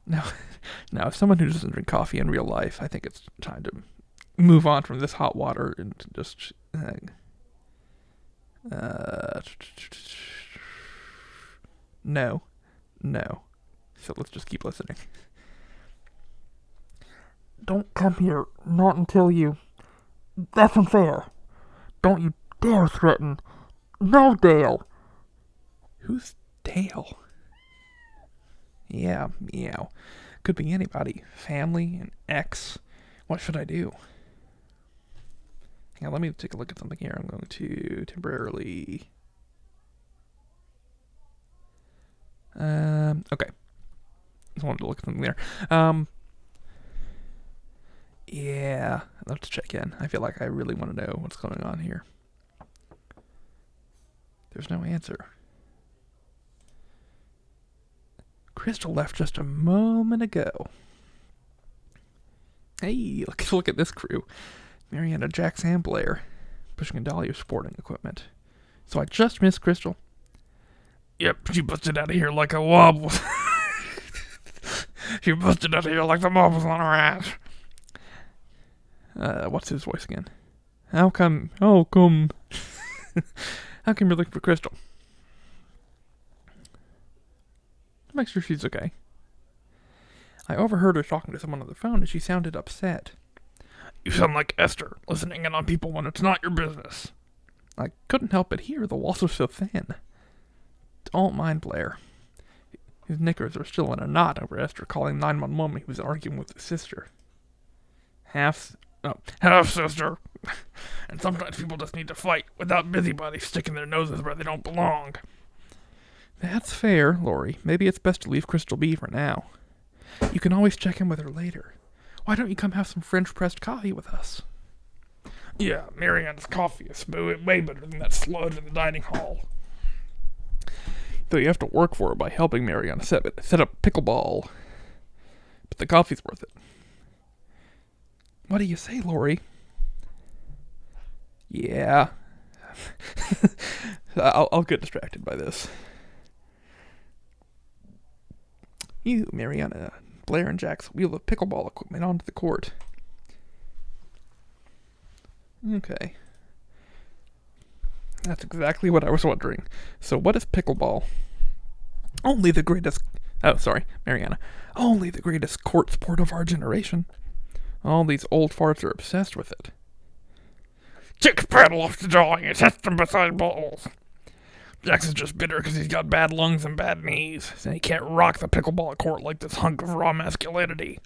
S1: Now, as someone who doesn't drink coffee in real life, I think it's time to move on from this hot water and just... No. So let's just keep listening.
S2: Don't come here. Not until you... That's unfair. Don't you dare threaten. No, Dale.
S1: Who's Dale? Yeah, meow. Could be anybody. Family, an ex. What should I do? Hang on, let me take a look at something here. I'm going to temporarily... okay. Just wanted to look at something there. Yeah, let's check in. I feel like I really want to know what's going on here. There's no answer. Crystal left just a moment ago. Hey, look at this crew. Mariana, Jax, and Blair. Pushing a dolly of sporting equipment. So I just missed Crystal. Yep, she busted out of here like a wobble. She busted out of here like the marbles on her ass. What's his voice again? How come you're looking for Crystal? Make sure she's okay. I overheard her talking to someone on the phone and she sounded upset. You sound like Esther, listening in on people when it's not your business. I couldn't help but hear the walls are so thin. Don't mind Blair. His knickers are still in a knot over Esther calling 911 when he was arguing with his sister. Half-sister. And sometimes people just need to fight without busybodies sticking their noses where they don't belong. That's fair, Lori. Maybe it's best to leave Crystal be for now. You can always check in with her later. Why don't you come have some French-pressed coffee with us? Yeah, Marianne's coffee is way better than that sludge in the dining hall. Though you have to work for it by helping Mariana set up pickleball. But the coffee's worth it. What do you say, Lori? Yeah. I'll get distracted by this. You, Mariana, Blair, and Jax wheel the pickleball equipment onto the court. Okay. That's exactly what I was wondering. So what is pickleball? Only the greatest... Oh, sorry, Mariana. Only the greatest court sport of our generation. All these old farts are obsessed with it.
S2: Chicks paddle off the drawing and test them beside balls. Jackson's just bitter because he's got bad lungs and bad knees, and he can't rock the pickleball court like this hunk of raw masculinity.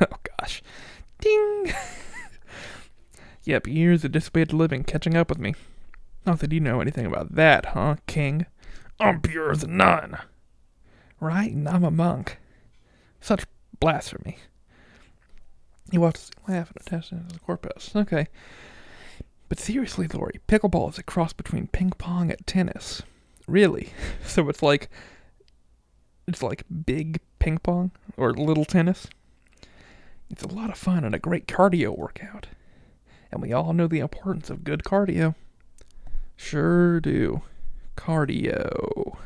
S1: Oh, gosh. Ding! Yep, years of dissipated living catching up with me. Not that you know anything about that, huh, King?
S2: I'm pure as a nun.
S1: Right, and I'm a monk. Such blasphemy. He watches me laugh and attach it to the corpus. Okay. But seriously, Lori, pickleball is a cross between ping pong and tennis. Really? So it's like big ping pong or little tennis? It's a lot of fun and a great cardio workout. And we all know the importance of good cardio. Sure do. Cardio.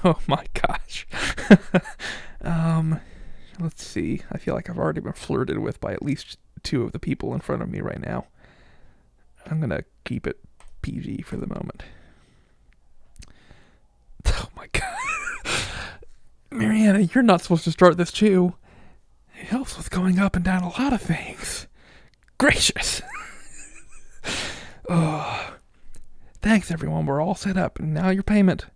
S1: Oh my gosh. Let's see. I feel like I've already been flirted with by at least two of the people in front of me right now. I'm gonna keep it PG for the moment. Oh my god. Mariana, you're not supposed to start this chew. It helps with going up and down a lot of things. Gracious. Oh. Thanks everyone, we're all set up, and now your payment.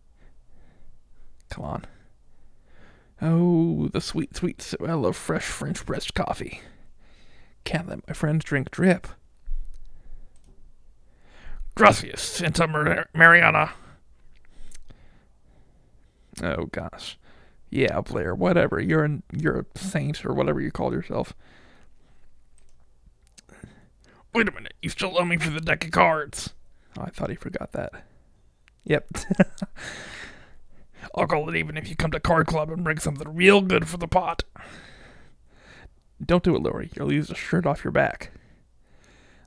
S1: Come on. Oh, the sweet, sweet smell of fresh French pressed coffee. Can't let my friends drink drip.
S2: Gracias, Santa Mariana.
S1: Oh gosh. Yeah, Blair, whatever. You're a saint or whatever you call yourself.
S2: Wait a minute, you still owe me for the deck of cards.
S1: Oh, I thought he forgot that. Yep.
S2: I'll call it even if you come to Card Club and bring something real good for the pot.
S1: Don't do it, Lori. You'll lose the shirt off your back.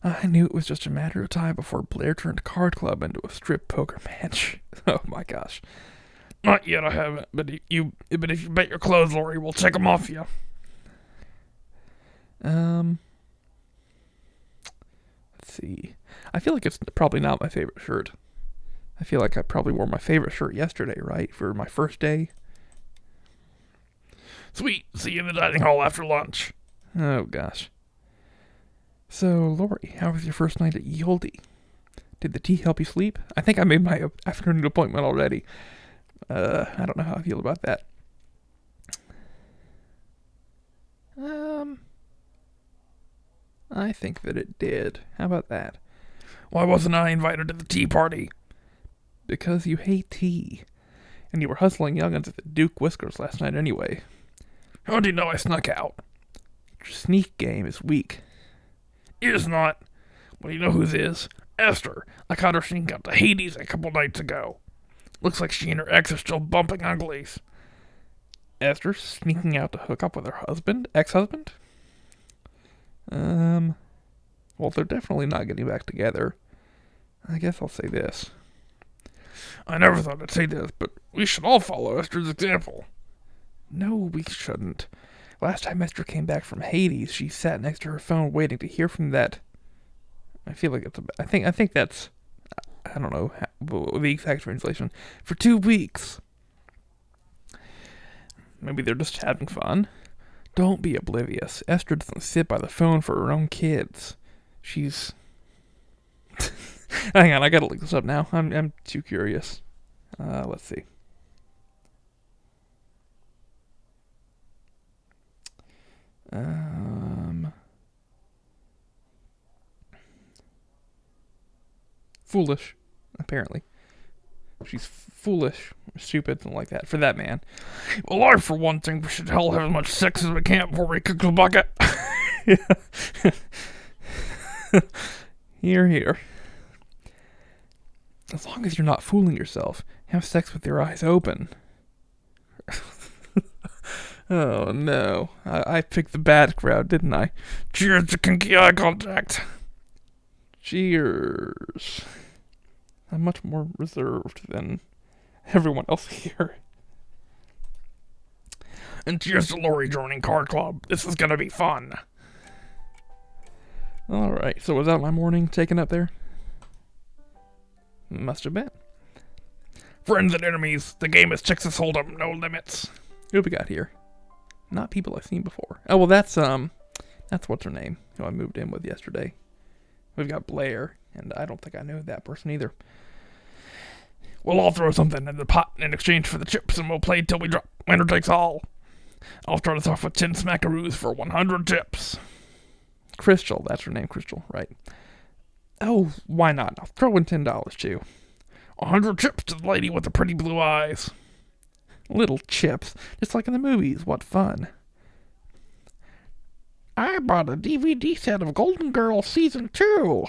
S1: I knew it was just a matter of time before Blair turned Card Club into a strip poker match. Oh my gosh.
S2: Not yet, I haven't. But if you bet your clothes, Lori, we'll check them off you.
S1: Let's see. I feel like it's probably not my favorite shirt. I feel like I probably wore my favorite shirt yesterday, right? For my first day.
S2: Sweet. See you in the dining hall after lunch.
S1: Oh, gosh. So, Lori, how was your first night at Yoldi? Did the tea help you sleep? I think I made my afternoon appointment already. I don't know how I feel about that. I think that it did. How about that?
S2: Why wasn't I invited to the tea party?
S1: Because you hate tea. And you were hustling young'uns at the Duke Whiskers last night anyway.
S2: How do you know I snuck out?
S1: Your sneak game is weak.
S2: Is not. Well, you know whose is? Esther. I caught her sneaking up to Hades a couple nights ago. Looks like she and her ex are still bumping uglies.
S1: Esther sneaking out to hook up with her husband? Ex-husband? Well, they're definitely not getting back together. I guess I'll say this.
S2: I never thought I'd say this, but we should all follow Esther's example.
S1: No, we shouldn't. Last time Esther came back from Hades, she sat next to her phone waiting to hear from that... I feel like it's... I think that's... I don't know the exact translation. For 2 weeks. Maybe they're just having fun. Don't be oblivious. Esther doesn't sit by the phone for her own kids. She's... Hang on, I gotta look this up now. I'm too curious. Let's see. Foolish, apparently. She's foolish, stupid, something like that, for that man.
S2: Well, I, for one, think we should all have as much sex as we can before we cook the bucket.
S1: Here, here. As long as you're not fooling yourself, have sex with your eyes open. Oh no, I picked the bad crowd, didn't I?
S2: Cheers to kinky eye contact.
S1: Cheers. I'm much more reserved than everyone else here.
S2: And cheers to Lori joining Card Club. This is gonna be fun.
S1: Alright, so was that my morning taken up there? Must have been.
S2: Friends and enemies, the game is Texas Hold'em, no limits.
S1: Who we got here? Not people I've seen before. Oh, well, that's what's her name, who I moved in with yesterday. We've got Blair, and I don't think I know that person either.
S2: We'll all throw something in the pot in exchange for the chips, and we'll play till we drop. Winner takes all. I'll start us off with 10 smackaroos for 100 chips.
S1: Crystal, that's her name, Crystal, right. Oh, why not? I'll throw in $10, too.
S2: 100 chips to the lady with the pretty blue eyes.
S1: Little chips, just like in the movies. What fun.
S2: I bought a DVD set of Golden Girls Season 2.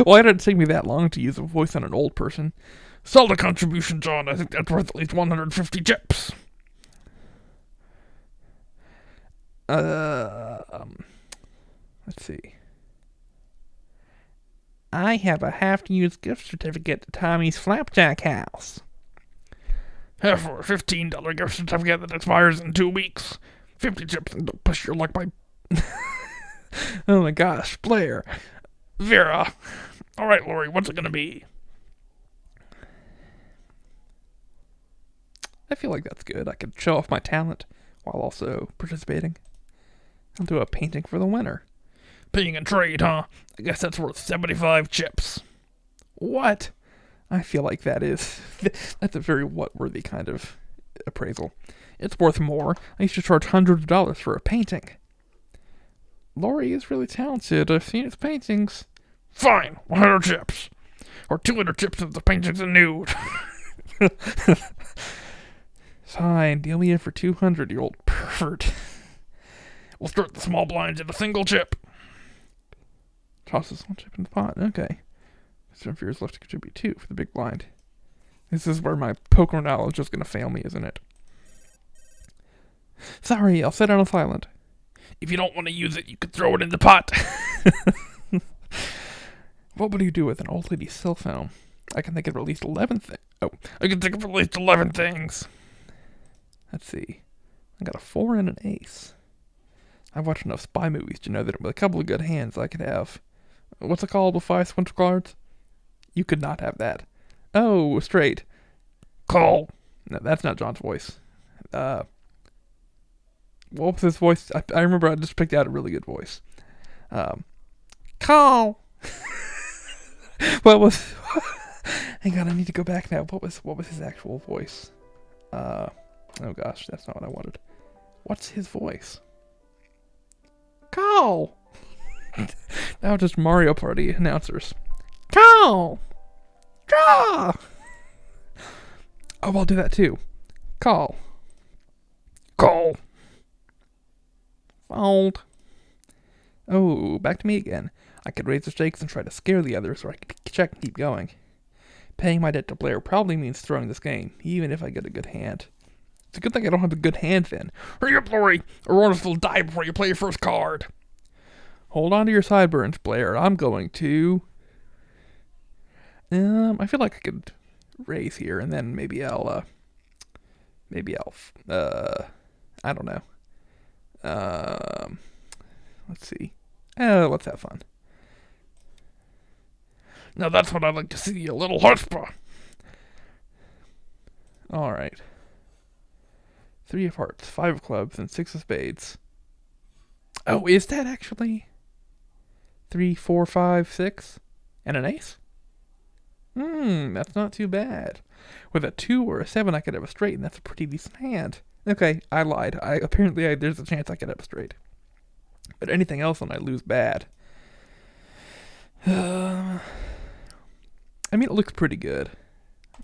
S1: Why did it take me that long to use a voice on an old person?
S2: Sell the contribution, John. I think that's worth at least 150 chips.
S1: Let's see. I have a half-used gift certificate to Tommy's Flapjack House.
S2: Have for a $15 gift certificate that expires in 2 weeks. 50 chips and don't push your luck by...
S1: Oh my gosh, Blair.
S2: Vera. Alright, Lori, what's it gonna be?
S1: I feel like that's good. I could show off my talent while also participating. I'll do a painting for the winner.
S2: Paying and trade, huh? I guess that's worth 75 chips.
S1: What? I feel like that's a very what-worthy kind of appraisal. It's worth more. I used to charge hundreds of dollars for a painting. Laurie is really talented. I've seen his paintings.
S2: Fine, 100 chips. Or 200 chips if the painting's a nude.
S1: Fine, deal me in for 200, you old pervert.
S2: We'll start the small blinds at a single chip.
S1: Tosses one chip in the pot. Okay. Some fears left to contribute 2 for the big blind. This is where my poker knowledge is going to fail me, isn't it? Sorry, I'll set it on silent.
S2: If you don't want to use it, you could throw it in the pot.
S1: What would you do with an old lady's cell phone? I can think of at least 11 things. Oh,
S2: I can think of at least 11 things.
S1: Let's see. I got a 4 and an ace. I've watched enough spy movies to know that with a couple of good hands I could have... What's it called with 5 swing cards? You could not have that. Oh, straight.
S2: Call.
S1: No, that's not John's voice. What was his voice? I remember I just picked out a really good voice. Call. What was... Hang on, I need to go back now. What was his actual voice? Oh gosh, that's not what I wanted. What's his voice? Call. Now just Mario Party announcers. Call. Draw. Oh, I'll do that too. Call.
S2: Call.
S1: Fold. Oh, back to me again. I could raise the stakes and try to scare the others, or I could check and keep going. Paying my debt to Blair probably means throwing this game, even if I get a good hand. It's a good thing I don't have a good hand then.
S2: Hurry up, Lori. Auroras will die before you play your first card.
S1: Hold on to your sideburns, Blair. I'm going to... I feel like I could raise here, and then maybe I'll, I don't know. Let's see. Let's have fun.
S2: Now that's what I'd like to see, a little chutzpah.
S1: Alright. 3 of hearts, 5 of clubs, and 6 of spades. Oh, is that actually 3, 4, 5, 6? And an ace? That's not too bad. With a 2 or a 7, I could have a straight, and that's a pretty decent hand. Okay, I lied. Apparently there's a chance I could have a straight. But anything else, and I lose bad. I mean, it looks pretty good.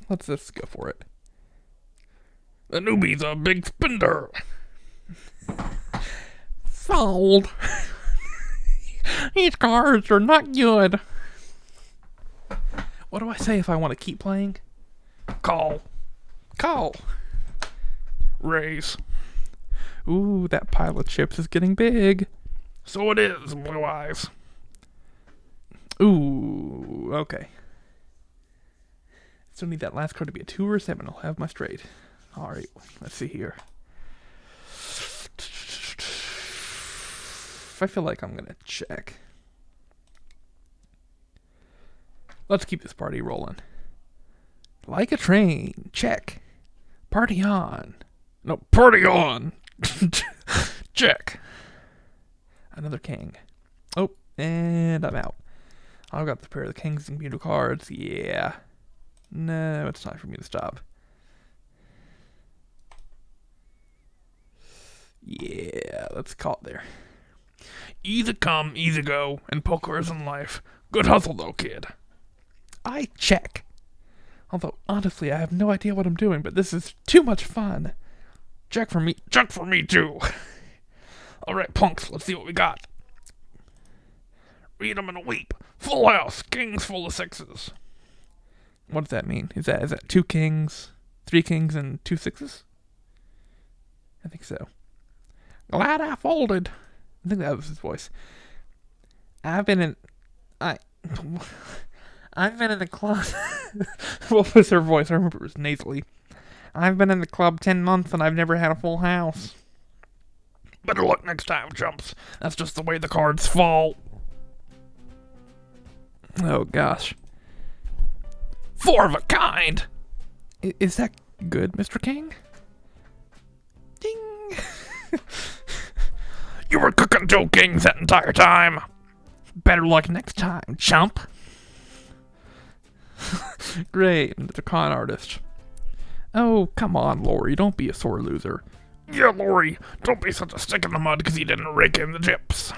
S1: Let's just go for it.
S2: The newbie's a big spender.
S1: Fold. These cards are not good. What do I say if I want to keep playing?
S2: Call.
S1: Call.
S2: Raise.
S1: Ooh, that pile of chips is getting big.
S2: So it is, Blue Eyes.
S1: Ooh, okay. Still need that last card to be a 2 or a 7. I'll have my straight. Alright, let's see here. I feel like I'm gonna check. Let's keep this party rolling. Like a train. Check. Party on.
S2: No, party on. Check.
S1: Another king. Oh, and I'm out. I've got the pair of the kings and beautiful cards. Yeah. No, it's time for me to stop. Yeah, let's call it there.
S2: Easy come, easy go, and poker isn't life. Good hustle though, kid.
S1: I check. Although, honestly, I have no idea what I'm doing, but this is too much fun. Check for me.
S2: Check for me, too. Alright, punks, let's see what we got. Read 'em and weep. Full house, kings full of sixes.
S1: What does that mean? Is that 2 kings, 3 kings, and 2 sixes? I think so.
S2: Glad I folded.
S1: I think that was his voice. I've been in the club. What was her voice? I remember it was nasally. I've been in the club 10 months and I've never had a full house.
S2: Better luck next time, chumps. That's just the way the cards fall.
S1: Oh gosh.
S2: 4 of a kind.
S1: Is that good, Mr. King? Ding.
S2: You were cooking 2 kings that entire time.
S1: Better luck next time, chump. Great, it's a con artist. Oh, come on, Lori, don't be a sore loser.
S2: Yeah, Lori, don't be such a stick in the mud because you didn't rake in the chips.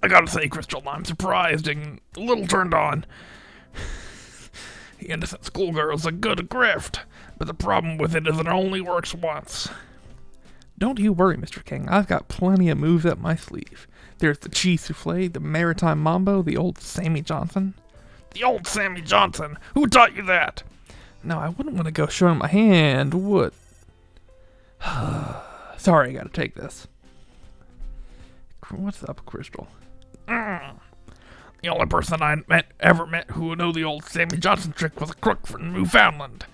S2: I gotta say, Crystal, I'm surprised and a little turned on. The innocent schoolgirl's a good grift, but the problem with it is it only works once.
S1: Don't you worry, Mr. King. I've got plenty of moves up my sleeve. There's the cheese souffle, the maritime mambo, the old Sammy Johnson.
S2: The old Sammy Johnson? Who taught you that?
S1: No, I wouldn't want to go showing my hand, would. Sorry, I gotta take this. What's up, Crystal?
S2: The only person I ever met who would know the old Sammy Johnson trick was a crook from Newfoundland.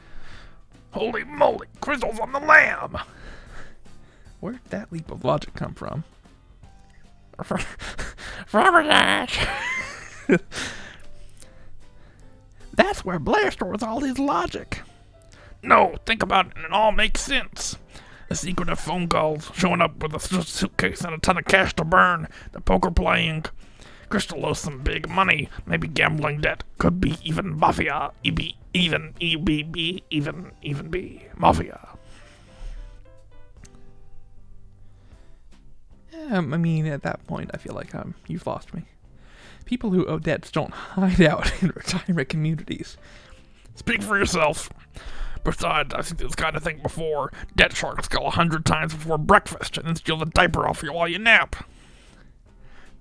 S2: Holy moly, Crystal's on the lam!
S1: Where'd that leap of logic come from?
S2: From That's where Blair stores all his logic. No, think about it and it all makes sense. The secretive phone calls, showing up with a suitcase and a ton of cash to burn, the poker playing. Crystal owes some big money, maybe gambling debt, could be even mafia, even mafia.
S1: I mean, at that point, I feel like you've lost me. People who owe debts don't hide out in retirement communities.
S2: Speak for yourself. Besides, I've seen this kind of thing before. Debt sharks call 100 times before breakfast and then steal the diaper off you while you nap.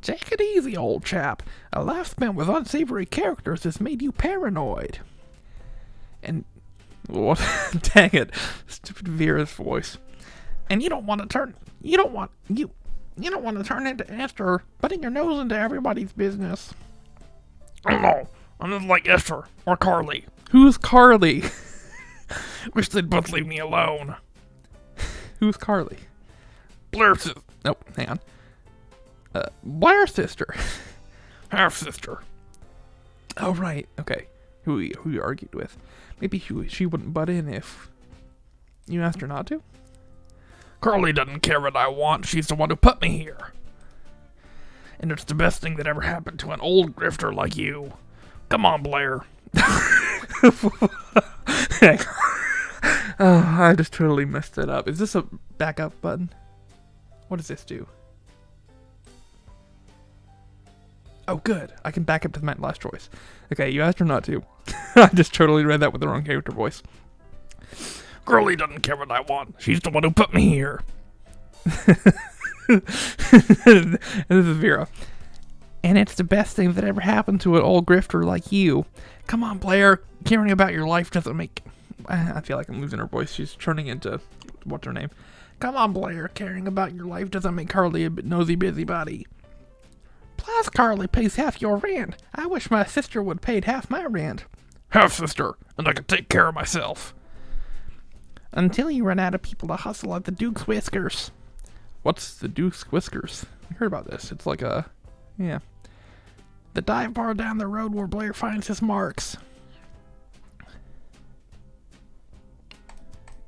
S1: Take it easy, old chap. A life spent with unsavory characters has made you paranoid. And what? Dang it! Stupid Vera's voice. And you don't want to turn into Esther, putting your nose into everybody's business.
S2: I don't know. I'm just like Esther or Carly.
S1: Who's Carly?
S2: Wish they'd both leave me alone.
S1: Who's Carly?
S2: Blair's sister.
S1: Nope, hang on. Blair's sister.
S2: Half sister.
S1: Oh, right. Okay. Who you argued with. Maybe she wouldn't butt in if you asked her not to?
S2: Carly doesn't care what I want. She's the one who put me here. And it's the best thing that ever happened to an old grifter like you. Come on, Blair.
S1: Oh, I just totally messed it up. Is this a backup button? What does this do? Oh, good. I can back up to my last choice. Okay, you asked her not to. I just totally read that with the wrong character voice.
S2: Girlie doesn't care what I want. She's the one who put me here.
S1: And this is Vera. And it's the best thing that ever happened to an old grifter like you. Come on, Blair. Caring about your life doesn't make... I feel like I'm losing her voice. She's turning into... What's her name? Come on, Blair. Caring about your life doesn't make Carly a nosy busybody. Plus, Carly pays half your rent. I wish my sister would paid half my rent.
S2: Half-sister, and I can take care of myself.
S1: Until you run out of people to hustle at the Duke's Whiskers. What's the Duke's Whiskers? I heard about this. It's like a... Yeah. The dive bar down the road where Blair finds his marks.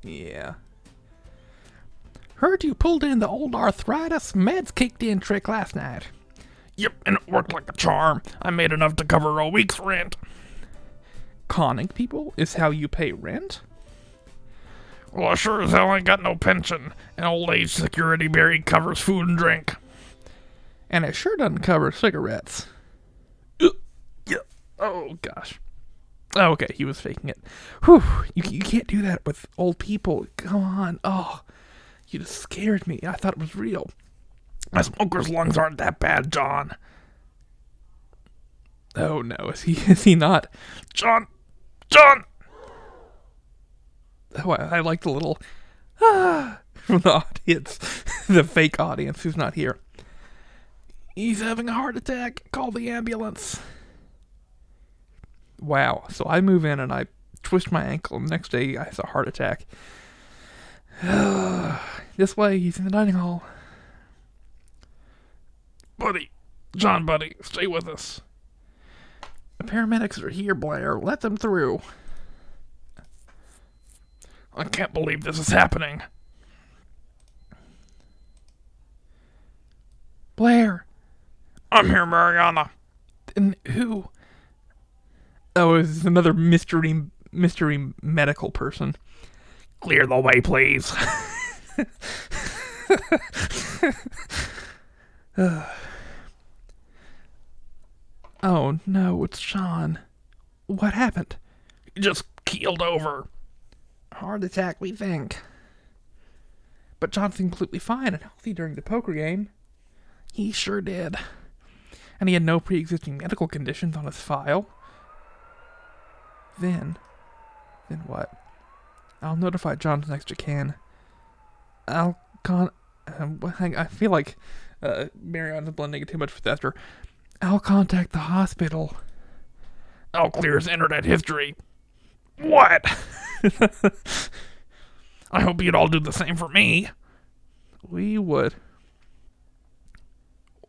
S1: Yeah. Heard you pulled in the old arthritis meds kicked in trick last night.
S2: Yep, and it worked like a charm. I made enough to cover a week's rent.
S1: Conning people is how you pay rent?
S2: Well, I sure as hell ain't got no pension, and old age security barely covers food and drink.
S1: And it sure doesn't cover cigarettes.
S2: Yeah.
S1: Oh, gosh. Oh, okay, he was faking it. Whew, you can't do that with old people. Come on. Oh, you just scared me. I thought it was real.
S2: My smoker's lungs aren't that bad, John.
S1: Oh, no, is he not?
S2: John!
S1: Oh, I like the little from the audience, the fake audience who's not here. He's having a heart attack. Call the ambulance. Wow. So I move in and I twist my ankle, and the next day I have a heart attack. This way, he's in the dining hall.
S2: John, buddy, stay with us.
S1: The paramedics are here, Blair. Let them through.
S2: I can't believe this is happening.
S1: Blair.
S2: I'm here, Mariana.
S1: And who? Oh, it's another mystery medical person.
S2: Clear the way, please.
S1: Oh, no, it's Sean. What happened?
S2: He just keeled over.
S1: Heart attack, we think. But John seemed completely fine and healthy during the poker game. He sure did. And he had no pre-existing medical conditions on his file. Then what? I'll notify John as next I can. I feel like Mariana's blending too much with Esther. I'll contact the hospital.
S2: I'll clear his internet history. What? I hope you'd all do the same for me.
S1: We would.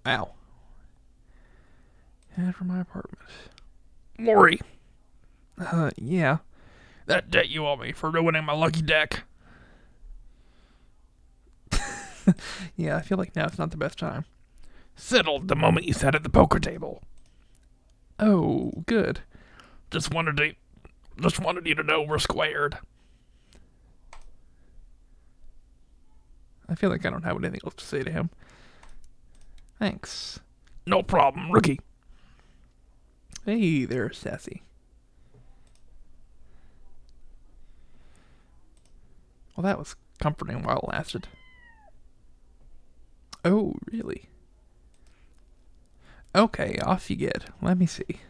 S1: Wow. Head for my apartment.
S2: Lori.
S1: Yeah.
S2: That debt you owe me for ruining my lucky deck.
S1: Yeah, I feel like now's not the best time.
S2: Settled the moment you sat at the poker table.
S1: Oh, good.
S2: Just wanted you to know we're squared.
S1: I feel like I don't have anything else to say to him. Thanks.
S2: No problem, rookie.
S1: Hey there, Sassy. Well, that was comforting while it lasted. Oh, really? Okay, off you get. Let me see.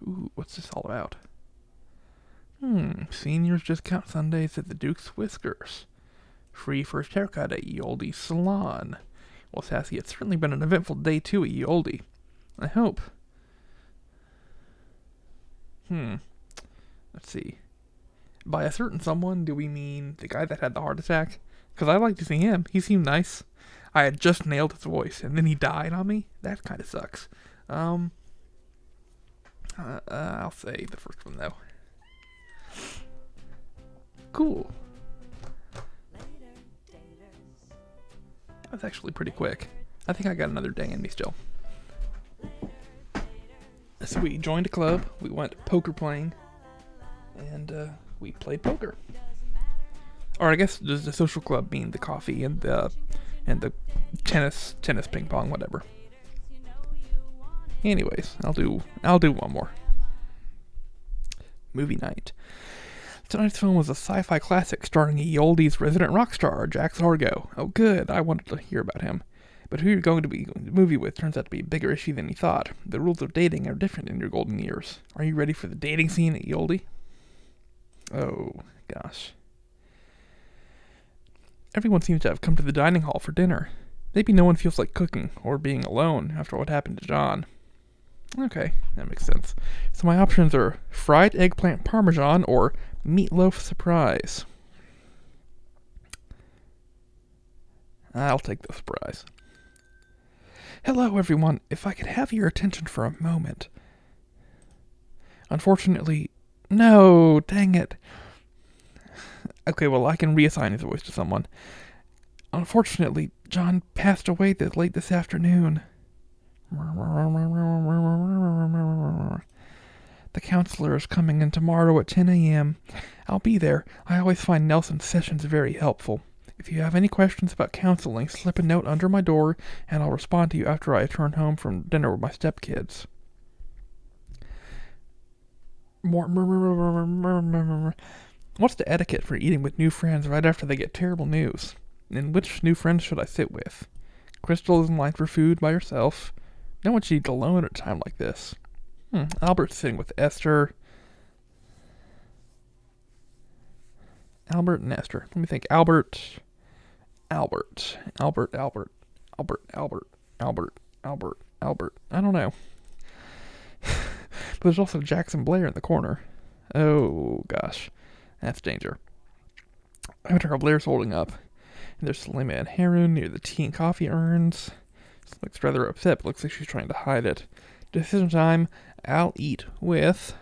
S1: Ooh, what's this all about? Seniors discount Sundays at the Duke's Whiskers. Free first haircut at Ye Olde Salon. Well, Sassy, it's certainly been an eventful day too at Ye Olde. I hope. Let's see. By a certain someone, do we mean the guy that had the heart attack? Because I'd like to see him. He seemed nice. I had just nailed his voice, and then he died on me? That kind of sucks. I'll say the first one, though. Cool. That was actually pretty quick. I think I got another day in me still. So we joined a club, we went poker playing, and we played poker. Or I guess does the social club mean the coffee and the tennis, ping pong, whatever. Anyways, I'll do one more. Movie night. Tonight's film was a sci-fi classic starring Ye Olde's resident rock star, Jack Sargo. Oh good, I wanted to hear about him. But who you're going to be going to the movie with turns out to be a bigger issue than you thought. The rules of dating are different in your golden years. Are you ready for the dating scene at Yoldi? Oh, gosh. Everyone seems to have come to the dining hall for dinner. Maybe no one feels like cooking or being alone after what happened to John. Okay, that makes sense. So my options are fried eggplant parmesan or meatloaf surprise. I'll take the surprise. Hello, everyone. If I could have your attention for a moment. Unfortunately, no, dang it. Okay, well, I can reassign his voice to someone. Unfortunately, John passed away late this afternoon. The counselor is coming in tomorrow at 10 a.m. I'll be there. I always find Nelson's sessions very helpful. If you have any questions about counseling, slip a note under my door, and I'll respond to you after I return home from dinner with my stepkids. What's the etiquette for eating with new friends right after they get terrible news? And which new friends should I sit with? Crystal is in line for food by herself. No one should eat alone at a time like this. Albert's sitting with Esther. Albert and Esther. Let me think. Albert. I don't know. But there's also Jackson Blair in the corner. Oh, gosh. That's danger. I wonder how Blair's holding up. And there's Selima and Harun near the tea and coffee urns. She looks rather upset, but looks like she's trying to hide it. Decision time. I'll eat with...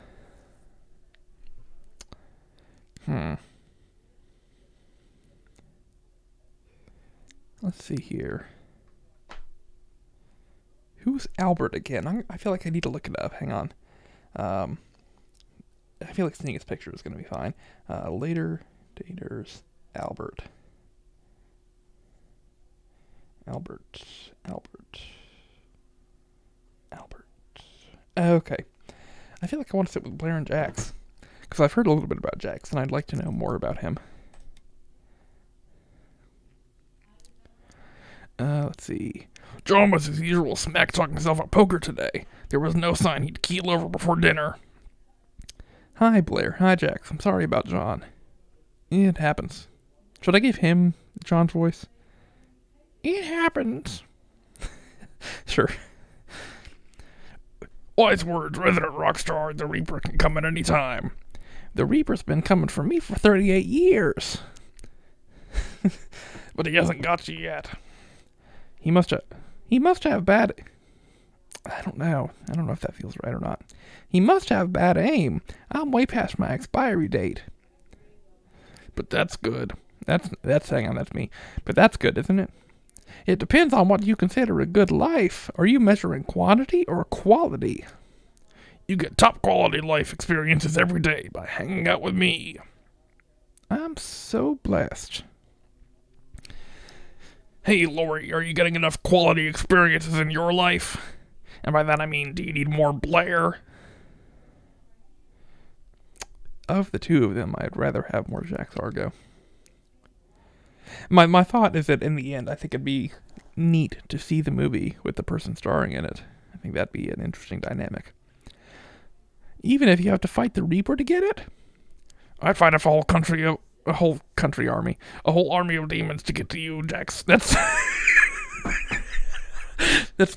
S1: Let's see here. Who's Albert again? I feel like I need to look it up. Hang on. I feel like seeing his picture is going to be fine. Later daters. Albert. Okay. I feel like I want to sit with Blair and Jax. Because I've heard a little bit about Jax, and I'd like to know more about him. Let's see.
S2: John was his usual smack-talking self at poker today. There was no sign he'd keel over before dinner.
S1: Hi, Blair. Hi, Jax. I'm sorry about John. It happens. Should I give him John's voice?
S2: It happens.
S1: Sure.
S2: Wise words, resident rock star. The Reaper can come at any time.
S1: The Reaper's been coming for me for 38 years.
S2: But he hasn't got you yet.
S1: He must have bad... I don't know if that feels right or not. He must have bad aim. I'm way past my expiry date.
S2: But that's good.
S1: Hang on, that's me. But that's good, isn't it? It depends on what you consider a good life. Are you measuring quantity or quality?
S2: You get top quality life experiences every day by hanging out with me.
S1: I'm so blessed.
S2: Hey, Lori, are you getting enough quality experiences in your life? And by that I mean, do you need more Blair?
S1: Of the two of them, I'd rather have more Jax Argo. My thought is that in the end, I think it'd be neat to see the movie with the person starring in it. I think that'd be an interesting dynamic. Even if you have to fight the Reaper to get it?
S2: I'd fight a whole army of demons to get to you, Jax. That's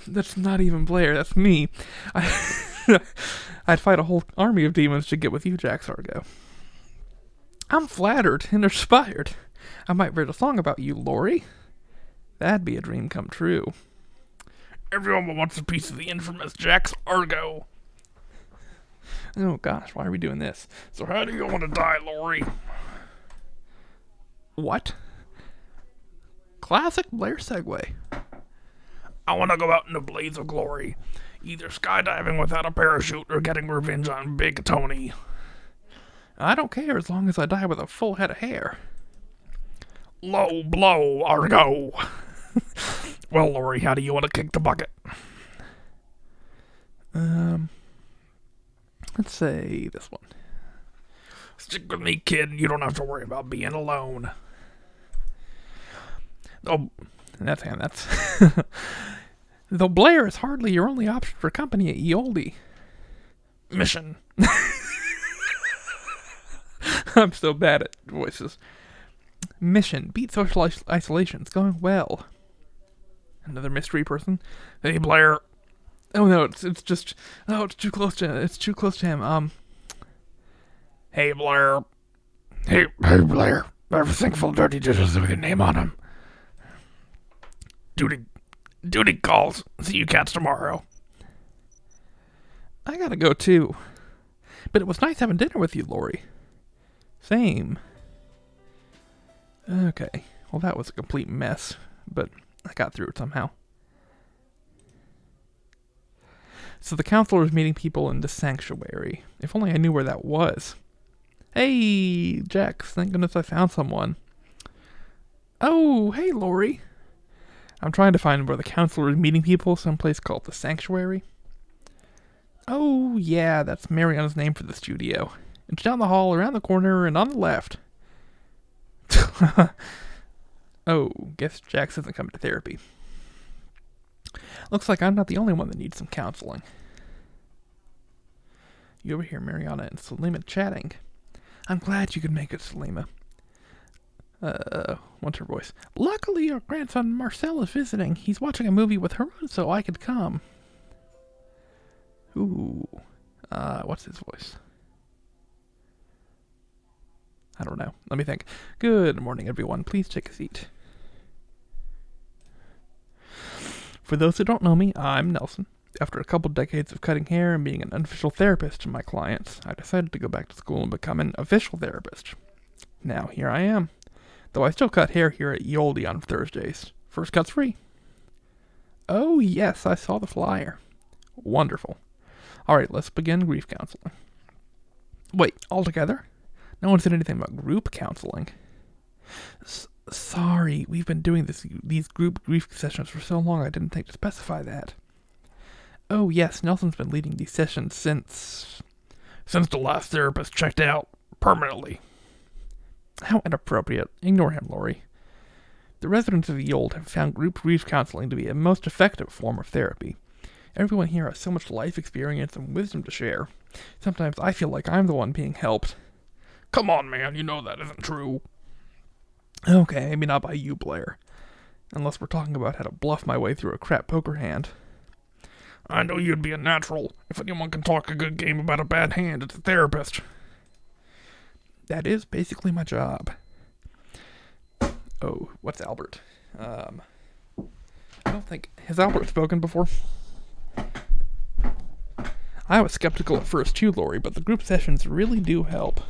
S1: that's not even Blair. That's me. I'd fight a whole army of demons to get with you, Jax Argo. I'm flattered and inspired. I might write a song about you, Lori. That'd be a dream come true.
S2: Everyone wants a piece of the infamous Jax Argo.
S1: Oh gosh, why are we doing this?
S2: So how do you want to die, Lori?
S1: What? Classic Blair segue.
S2: I want to go out in a blaze of glory. Either skydiving without a parachute or getting revenge on Big Tony.
S1: I don't care as long as I die with a full head of hair.
S2: Low blow, Argo. Well, Lori, how do you want to kick the bucket?
S1: Let's say this one.
S2: Stick with me, kid. You don't have to worry about being alone.
S1: That's Though Blair is hardly your only option for company at Eoldi.
S2: Mission.
S1: I'm so bad at voices. Mission. Beat social isolation. It's going well. Another mystery person.
S2: Hey, Blair.
S1: Oh no, it's too close to him.
S2: Hey, Blair. Hey, Blair. Everything full of dirty dishes with your name on them. Duty calls. See you cats tomorrow.
S1: I gotta go too. But it was nice having dinner with you, Lori. Same. Okay. Well, that was a complete mess, but I got through it somehow. So the counselor is meeting people in the sanctuary. If only I knew where that was. Hey, Jax, thank goodness I found someone. Oh, hey, Lori. I'm trying to find where the counselor is meeting people, someplace called the sanctuary. Oh, yeah, that's Mariana's name for the studio. It's down the hall, around the corner, and on the left. Oh, guess Jax isn't coming to therapy. Looks like I'm not the only one that needs some counseling. You overhear Mariana and Selima chatting. I'm glad you could make it, Selima. What's her voice? Luckily, our grandson Marcel is visiting. He's watching a movie with Harun, so I could come. Ooh. What's his voice? I don't know. Let me think. Good morning, everyone. Please take a seat. For those who don't know me, I'm Nelson. After a couple decades of cutting hair and being an unofficial therapist to my clients, I decided to go back to school and become an official therapist. Now, here I am. Though I still cut hair here at Eoldi on Thursdays. First cut's free. Oh, yes, I saw the flyer. Wonderful. Alright, let's begin grief counseling. Wait, all together? No one said anything about group counseling. Sorry, we've been doing these group grief sessions for so long I didn't think to specify that. Oh yes, Nelson's been leading these sessions since
S2: the last therapist checked out permanently.
S1: How inappropriate. Ignore him, Lori. The residents of the Old have found group grief counseling to be a most effective form of therapy. Everyone here has so much life experience and wisdom to share. Sometimes I feel like I'm the one being helped.
S2: Come on, man, you know that isn't true.
S1: Okay, maybe not by you, Blair. Unless we're talking about how to bluff my way through a crap poker hand.
S2: I know you'd be a natural. If anyone can talk a good game about a bad hand, it's a therapist.
S1: That is basically my job. Oh, what's Albert? I don't think... Has Albert spoken before? I was skeptical at first too, Lori, but the group sessions really do help.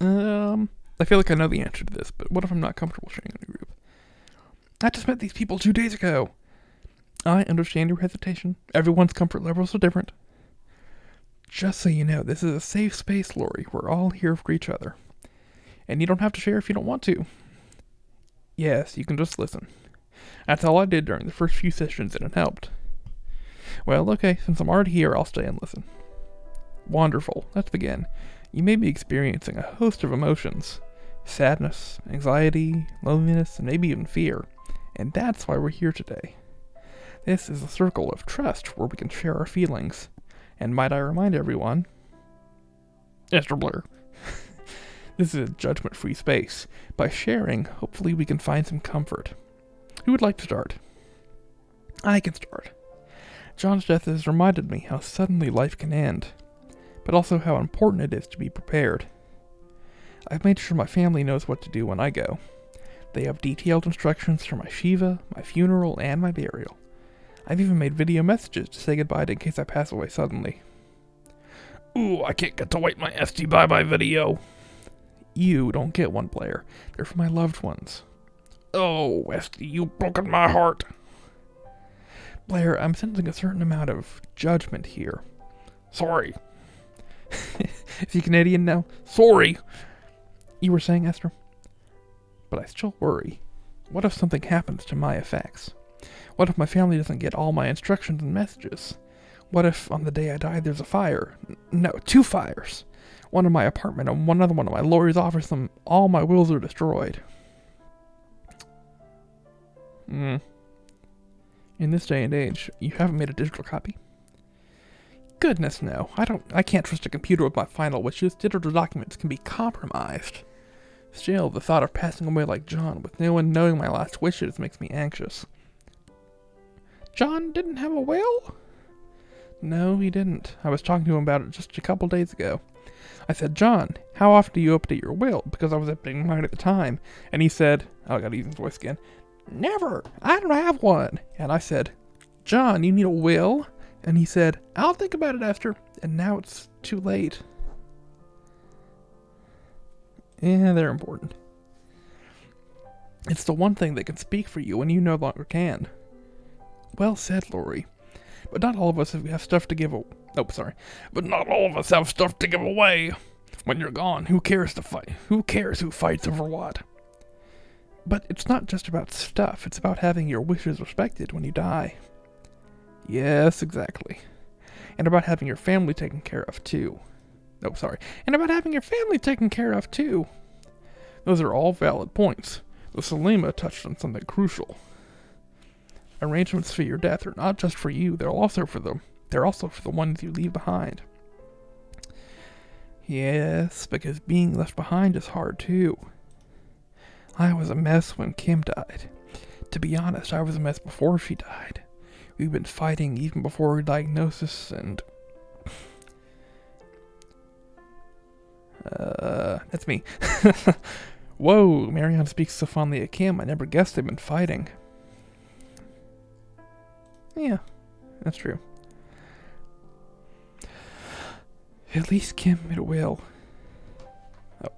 S1: I feel like I know the answer to this, but what if I'm not comfortable sharing in a group? I just met these people 2 days ago. I understand your hesitation. Everyone's comfort levels are different. Just so you know, this is a safe space, Lori. We're all here for each other. And you don't have to share if you don't want to. Yes, you can just listen. That's all I did during the first few sessions and it helped. Well, okay, since I'm already here, I'll stay and listen. Wonderful. Let's begin. You may be experiencing a host of emotions. Sadness, anxiety, loneliness, and maybe even fear. And that's why we're here today. This is a circle of trust where we can share our feelings. And might I remind everyone...
S2: Mr. Blair.
S1: This is a judgment-free space. By sharing, hopefully we can find some comfort. Who would like to start? I can start. John's death has reminded me how suddenly life can end, but also how important it is to be prepared. I've made sure my family knows what to do when I go. They have detailed instructions for my Shiva, my funeral, and my burial. I've even made video messages to say goodbye in case I pass away suddenly.
S2: Ooh, I can't get to wait my SD bye-bye video.
S1: You don't get one, Blair. They're for my loved ones.
S2: Oh, Westy, you've broken my heart.
S1: Blair, I'm sensing a certain amount of judgment here.
S2: Sorry.
S1: Is he Canadian now?
S2: Sorry.
S1: You were saying, Esther? But I still worry. What if something happens to my effects? What if my family doesn't get all my instructions and messages? What if on the day I die there's a fire? No, 2 fires. One in my apartment and one other one in my lawyer's office and all my wills are destroyed. In this day and age, you haven't made a digital copy? Goodness no. I can't trust a computer with my final wishes. Digital documents can be compromised. Still, the thought of passing away like John with no one knowing my last wishes makes me anxious. John didn't have a will? No, he didn't. I was talking to him about it just a couple days ago. I said, John, how often do you update your will? Because I was updating mine at the time. And he said, oh, I gotta use his voice again. Never. I don't have one. And I said, John, you need a will? And he said, I'll think about it, Esther. And now it's too late. Yeah, they're important. It's the one thing that can speak for you when you no longer can. Well said, Lori. But not all of us have stuff to give away. Oh, sorry.
S2: But not all of us have stuff to give away. When you're gone, who cares to fight? Who cares who fights over what?
S1: But it's not just about stuff. It's about having your wishes respected when you die. Yes, exactly. And about having your family taken care of, too. Oh, sorry. And about having your family taken care of, too. Those are all valid points. Though Salima touched on something crucial. Arrangements for your death are not just for you, they're also for the ones you leave behind. Yes, because being left behind is hard too. I was a mess when Kim died. To be honest, I was a mess before she died. We've been fighting even before her diagnosis, and... that's me. Whoa, Marianne speaks so fondly of Kim, I never guessed they've been fighting. Yeah, that's true. At least Kim made a will. Oh.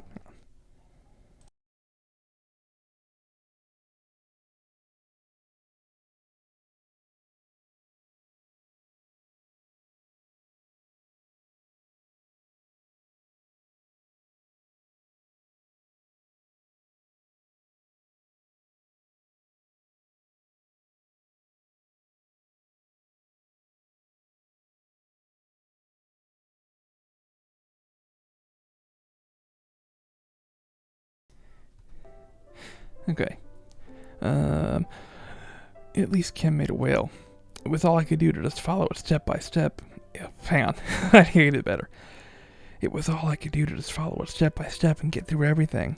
S1: Okay. At least Kim made a will. It was all I could do to just follow it step by step. Yeah, hang on. I hate it better. It was all I could do to just follow it step by step and get through everything.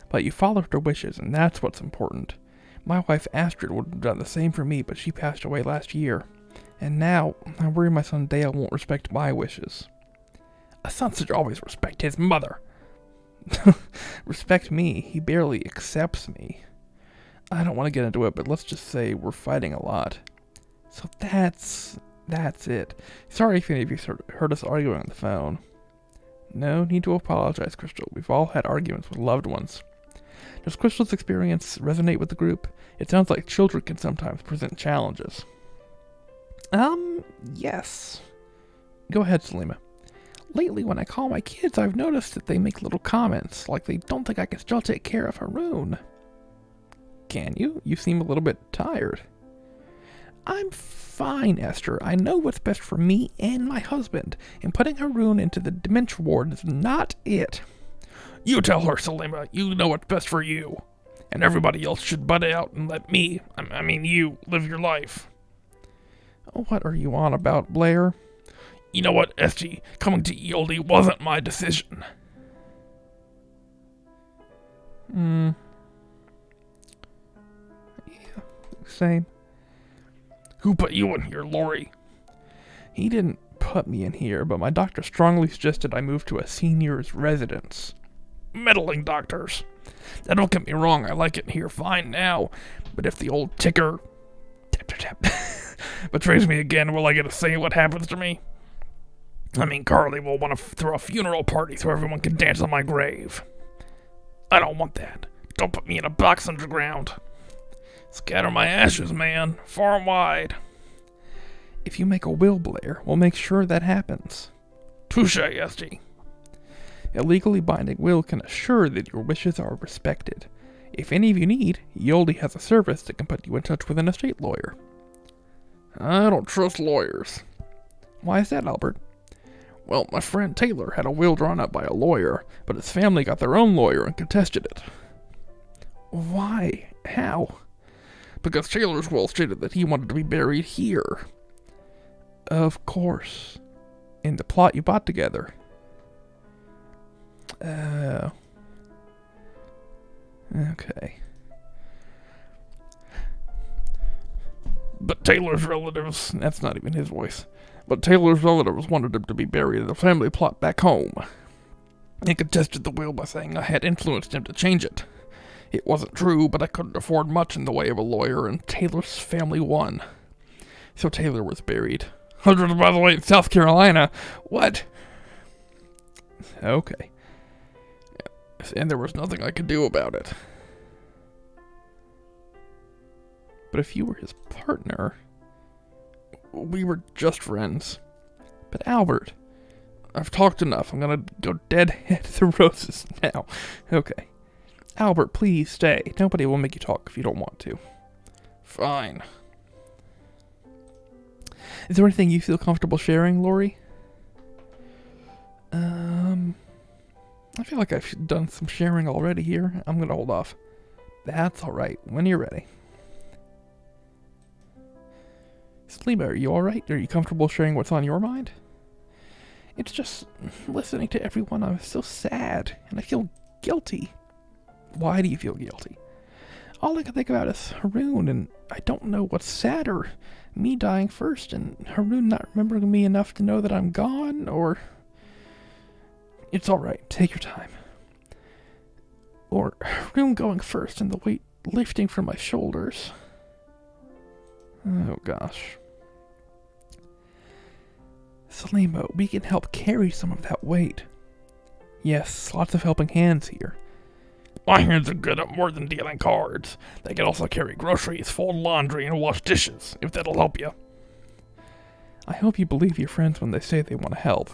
S1: But you followed her wishes, and that's what's important. My wife Astrid would have done the same for me, but she passed away last year. And now, I worry my son Dale won't respect my wishes.
S2: A son should always respect his mother.
S1: Respect me? He barely accepts me. I don't want to get into it, but let's just say we're fighting a lot. So that's it. Sorry if any of you heard us arguing on the phone. No need to apologize, Crystal. We've all had arguments with loved ones. Does Crystal's experience resonate with the group? It sounds like children can sometimes present challenges. Yes. Go ahead, Salima. Lately, when I call my kids, I've noticed that they make little comments, like they don't think I can still take care of Haroon. Can you? You seem a little bit tired. I'm fine, Esther. I know what's best for me and my husband, and putting Haroon into the dementia ward is not it.
S2: You tell her, Salima. You know what's best for you. And everybody else should butt out and let me, you, live your life.
S1: What are you on about, Blair?
S2: You know what, Esty? Coming to Eolde wasn't my decision.
S1: Yeah, same.
S2: Who put you in here, Lori?
S1: He didn't put me in here, but my doctor strongly suggested I move to a senior's residence.
S2: Meddling doctors. Now, don't get me wrong, I like it here fine now, but if the old ticker betrays me again, will I get to say what happens to me? Carly will want to throw a funeral party so everyone can dance on my grave. I don't want that. Don't put me in a box underground. Scatter my ashes, man, far and wide.
S1: If you make a will, Blair, we'll make sure that happens.
S2: Touche, Esty.
S1: A legally binding will can assure that your wishes are respected. If any of you need, Eolde has a service that can put you in touch with an estate lawyer.
S2: I don't trust lawyers.
S1: Why is that, Albert?
S2: Well, my friend Taylor had a will drawn up by a lawyer, but his family got their own lawyer and contested it.
S1: Why? How?
S2: because Taylor's will stated that he wanted to be buried here.
S1: Of course. In the plot you bought together. Okay.
S2: But Taylor's relatives, that's not even his voice, but Taylor's relatives wanted him to be buried in the family plot back home. He contested the will by saying I had influenced him to change it. It wasn't true, but I couldn't afford much in the way of a lawyer, and Taylor's family won. So Taylor was buried. Hundreds of miles away in South Carolina. What?
S1: Okay.
S2: And there was nothing I could do about it.
S1: But if you were his partner...
S2: We were just friends.
S1: But Albert...
S2: I've talked enough. I'm gonna go deadhead to the roses now.
S1: Okay. Albert, please stay. Nobody will make you talk if you don't want to.
S2: Fine.
S1: Is there anything you feel comfortable sharing, Lori? I feel like I've done some sharing already here. I'm gonna hold off. That's alright. When you're ready. Salima, are you alright? Are you comfortable sharing what's on your mind? It's just listening to everyone. I'm so sad, and I feel guilty. Why do you feel guilty? All I can think about is Haroon, and I don't know what's sadder. Me dying first, and Haroon not remembering me enough to know that I'm gone, or... It's alright, take your time. Or Haroon going first and the weight lifting from my shoulders. Oh gosh. Salima, we can help carry some of that weight. Yes, lots of helping hands here.
S2: My hands are good at more than dealing cards. They can also carry groceries, fold laundry, and wash dishes, if that'll help you.
S1: I hope you believe your friends when they say they want to help.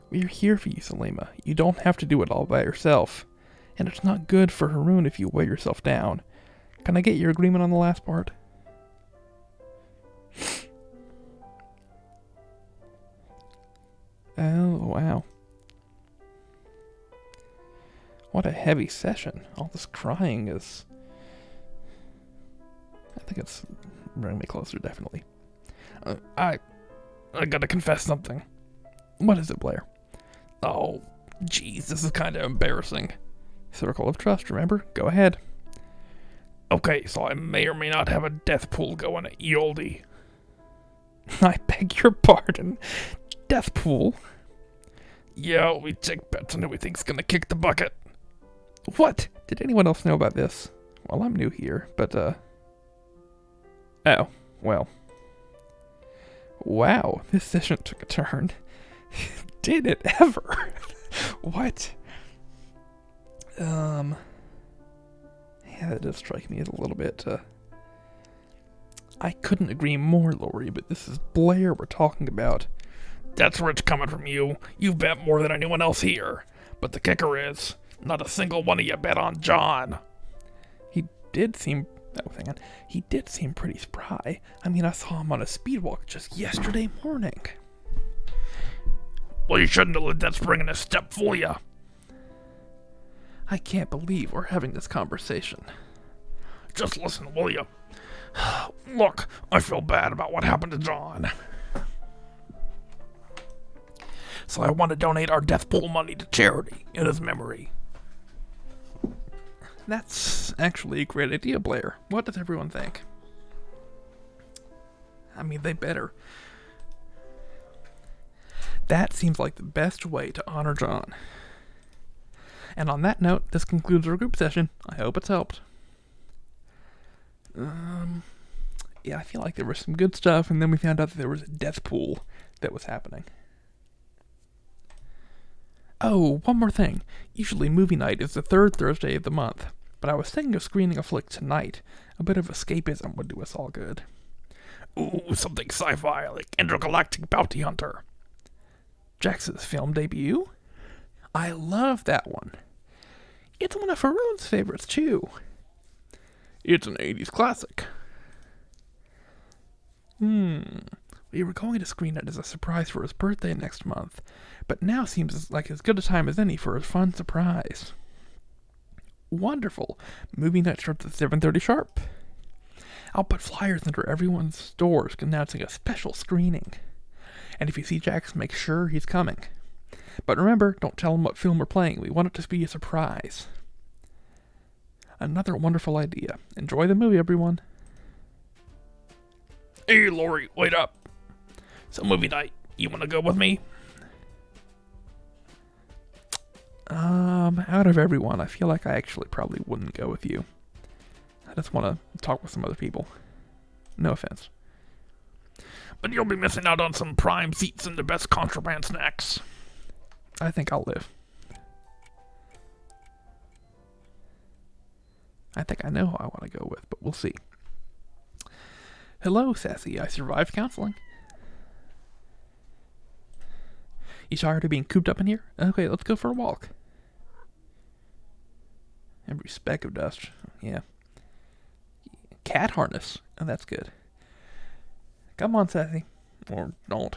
S1: We're here for you, Salima. You don't have to do it all by yourself. And it's not good for Haroon if you weigh yourself down. Can I get your agreement on the last part? Oh, wow. What a heavy session. All this crying is... I think it's bringing me closer, definitely.
S2: I gotta confess something.
S1: What is it, Blair?
S2: Oh, jeez, this is kind of embarrassing.
S1: Circle of trust, remember? Go ahead.
S2: Okay, so I may or may not have a death pool going at Yoldi.
S1: I beg your pardon. Death pool?
S2: Yeah, we take bets on who we think's gonna kick the bucket.
S1: What? Did anyone else know about this? Well, I'm new here, but, Oh, well. Wow, this session took a turn. Did it ever? What? Yeah, that does strike me as a little bit, I couldn't agree more, Lori, but this is Blair we're talking about.
S2: That's rich coming from you. You've bet more than anyone else here. But the kicker is, not a single one of you bet on John.
S1: He did seem... Oh, hang on. He did seem pretty spry. I mean, I saw him on a speed walk just yesterday morning.
S2: Well, you shouldn't have let that spring in his step fool you.
S1: I can't believe we're having this conversation.
S2: Just listen, will you? Look, I feel bad about what happened to John. So I want to donate our death pool money to charity in his memory.
S1: That's actually a great idea, Blair. What does everyone think? I mean, they better. That seems like the best way to honor John. And on that note, this concludes our group session. I hope it's helped. Yeah, I feel like there was some good stuff, and then we found out that there was a death pool that was happening. Oh, one more thing. Usually movie night is the third Thursday of the month, but I was thinking of screening a flick tonight. A bit of escapism would do us all good.
S2: Ooh, something sci-fi like Intergalactic Bounty Hunter.
S1: Jax's film debut? I love that one. It's one of Haroon's favorites, too.
S2: It's an 80s classic.
S1: We were going to screen it as a surprise for his birthday next month, but now seems like as good a time as any for a fun surprise. Wonderful. Movie night starts at 7:30 sharp. I'll put flyers under everyone's doors announcing a special screening. And if you see Jax, make sure he's coming. But remember, don't tell him what film we're playing. We want it to be a surprise. Another wonderful idea. Enjoy the movie, everyone.
S2: Hey, Lori, wait up. It's a movie night. You want to go with me?
S1: Out of everyone, I feel like I actually probably wouldn't go with you. I just want to talk with some other people. No offense.
S2: But you'll be missing out on some prime seats and the best contraband snacks.
S1: I think I'll live. I think I know who I want to go with, but we'll see. Hello, Sassy. I survived counseling. You tired of being cooped up in here? Okay, let's go for a walk. Every speck of dust. Yeah. Cat harness. Oh, that's good. Come on, Sassy. Or don't.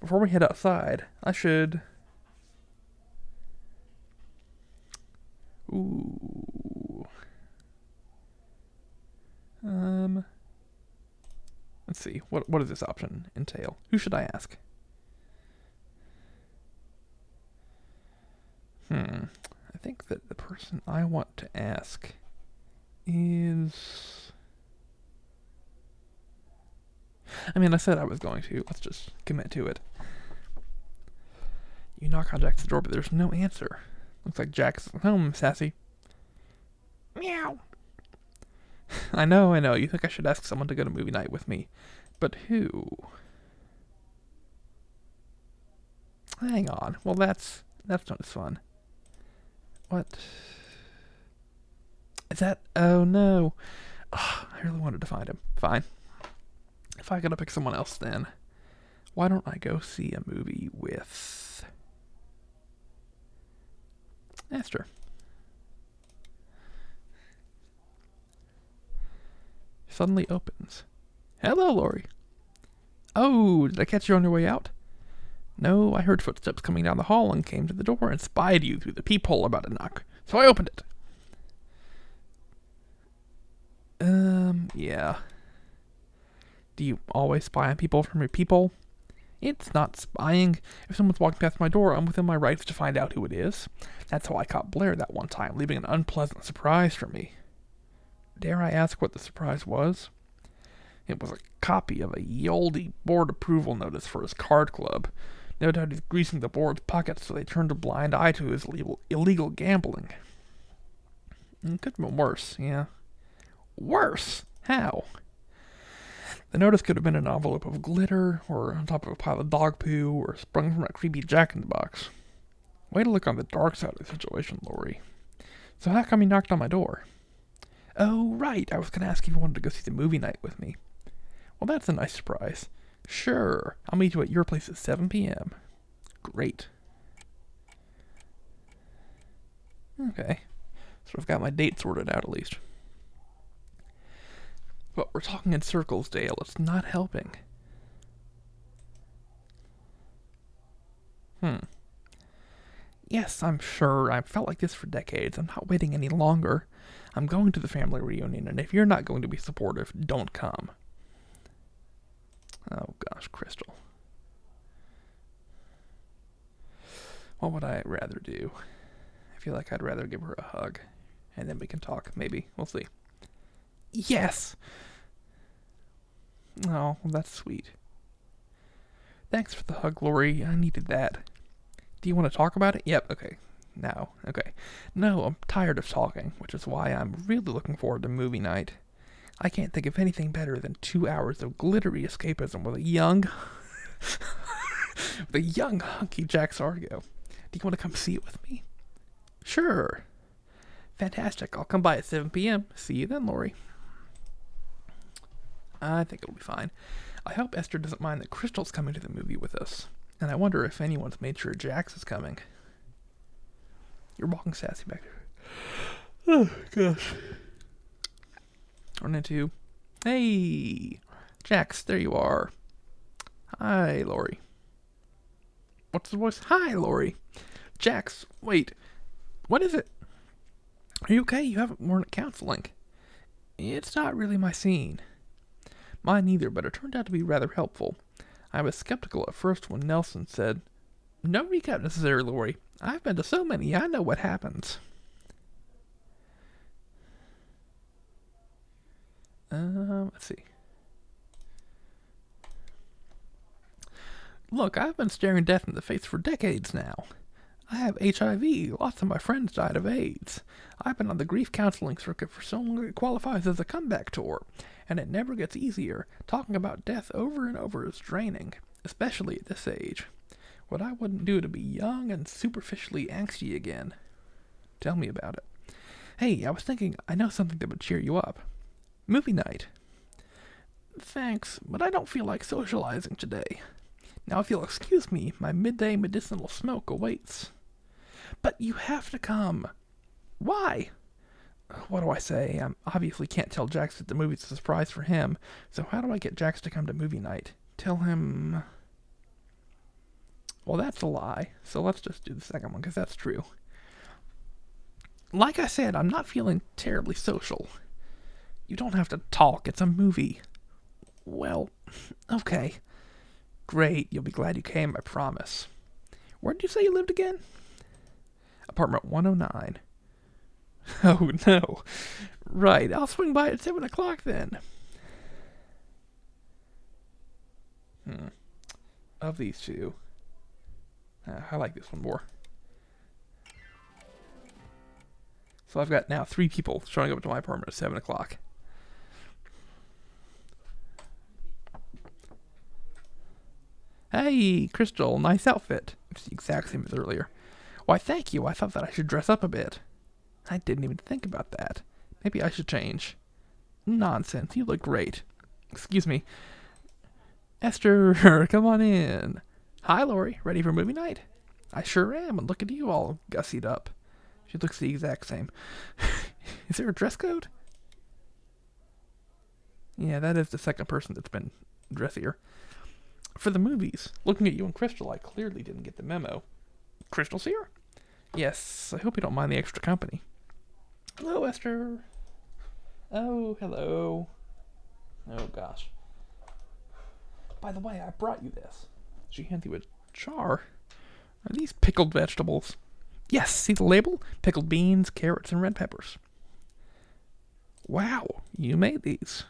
S1: Before we head outside, I should... Ooh. Let's see. What does this option entail? Who should I ask? I think that the person I want to ask is... I mean, I said I was going to. Let's just commit to it. You knock on Jack's door, but there's no answer. Looks like Jack's home, Sassy.
S2: Meow.
S1: I know. You think I should ask someone to go to movie night with me. But who? Hang on. Well, that's not as fun. What? Is that... Oh, no. Oh, I really wanted to find him. Fine. If I gotta pick someone else, then why don't I go see a movie with Esther? Suddenly opens. Hello, Lori. Oh, did I catch you on your way out? No, I heard footsteps coming down the hall and came to the door and spied you through the peephole about to knock, so I opened it. Yeah. Do you always spy on people from your peephole? It's not spying. If someone's walking past my door, I'm within my rights to find out who it is. That's how I caught Blair that one time, leaving an unpleasant surprise for me. Dare I ask what the surprise was? It was a copy of a Yoldy board approval notice for his card club. No doubt he's greasing the board's pockets so they turned a blind eye to his illegal gambling. It could have been worse, yeah. Worse? How? The notice could have been an envelope of glitter, or on top of a pile of dog poo, or sprung from a creepy jack-in-the-box. Way to look on the dark side of the situation, Lori. So how come you knocked on my door? Oh, right, I was going to ask if you wanted to go see the movie night with me. Well, that's a nice surprise. Sure, I'll meet you at your place at 7 p.m. Great. Okay, so I've got my date sorted out at least. But we're talking in circles, Dale. It's not helping. Yes, I'm sure. I've felt like this for decades. I'm not waiting any longer. I'm going to the family reunion, and if you're not going to be supportive, don't come. Oh gosh, Crystal. What would I rather do? I feel like I'd rather give her a hug, and then we can talk, maybe. We'll see. Yes! Oh, well, that's sweet. Thanks for the hug, Lori. I needed that. Do you want to talk about it? Yep, okay. Now, okay. No, I'm tired of talking, which is why I'm really looking forward to movie night. I can't think of anything better than 2 hours of glittery escapism with a young... with a young, hunky Jack Sargo. Do you want to come see it with me? Sure. Fantastic. I'll come by at 7 p.m. See you then, Lori. I think it'll be fine. I hope Esther doesn't mind that Crystal's coming to the movie with us. And I wonder if anyone's made sure Jax is coming. You're walking sassy back there. Oh, gosh. Run into... Hey! Jax, there you are. Hi, Lori. What's the voice? Hi, Lori. Jax, wait. What is it? Are you okay? You haven't worn at counseling. It's not really my scene. Mine either, but it turned out to be rather helpful. I was skeptical at first when Nelson said, "No recap necessary, Lori. I've been to so many, I know what happens." Let's see. Look, I've been staring death in the face for decades now. I have HIV. Lots of my friends died of AIDS. I've been on the grief counseling circuit for so long it qualifies as a comeback tour, and it never gets easier. Talking about death over and over is draining, especially at this age. What I wouldn't do to be young and superficially angsty again. Tell me about it. Hey, I was thinking I know something that would cheer you up. Movie night. Thanks, but I don't feel like socializing today. Now, if you'll excuse me, my midday medicinal smoke awaits. But you have to come. Why? What do I say? I obviously can't tell Jax that the movie's a surprise for him, so how do I get Jax to come to movie night? Tell him... Well, that's a lie, so let's just do the second one, because that's true. Like I said, I'm not feeling terribly social. You don't have to talk, it's a movie. Well, okay. Great, you'll be glad you came, I promise. Where did you say you lived again? Apartment 109. Oh, no. Right, I'll swing by at 7 o'clock then. Of these two, I like this one more. So I've got now 3 people showing up to my apartment at 7 o'clock. Hey, Crystal, nice outfit. It's the exact same as earlier. Why, thank you. I thought that I should dress up a bit. I didn't even think about that. Maybe I should change. Nonsense. You look great. Excuse me. Esther, come on in. Hi, Lori. Ready for movie night? I sure am, and look at you all gussied up. She looks the exact same. Is there a dress code? Yeah, that is the second person that's been dressier. For the movies, looking at you and Crystal, I clearly didn't get the memo. Crystal's here? Yes, I hope you don't mind the extra company. Hello, Esther. Oh, hello. Oh, gosh. By the way, I brought you this. She hands you a jar. Are these pickled vegetables? Yes, see the label? Pickled beans, carrots, and red peppers. Wow, you made these.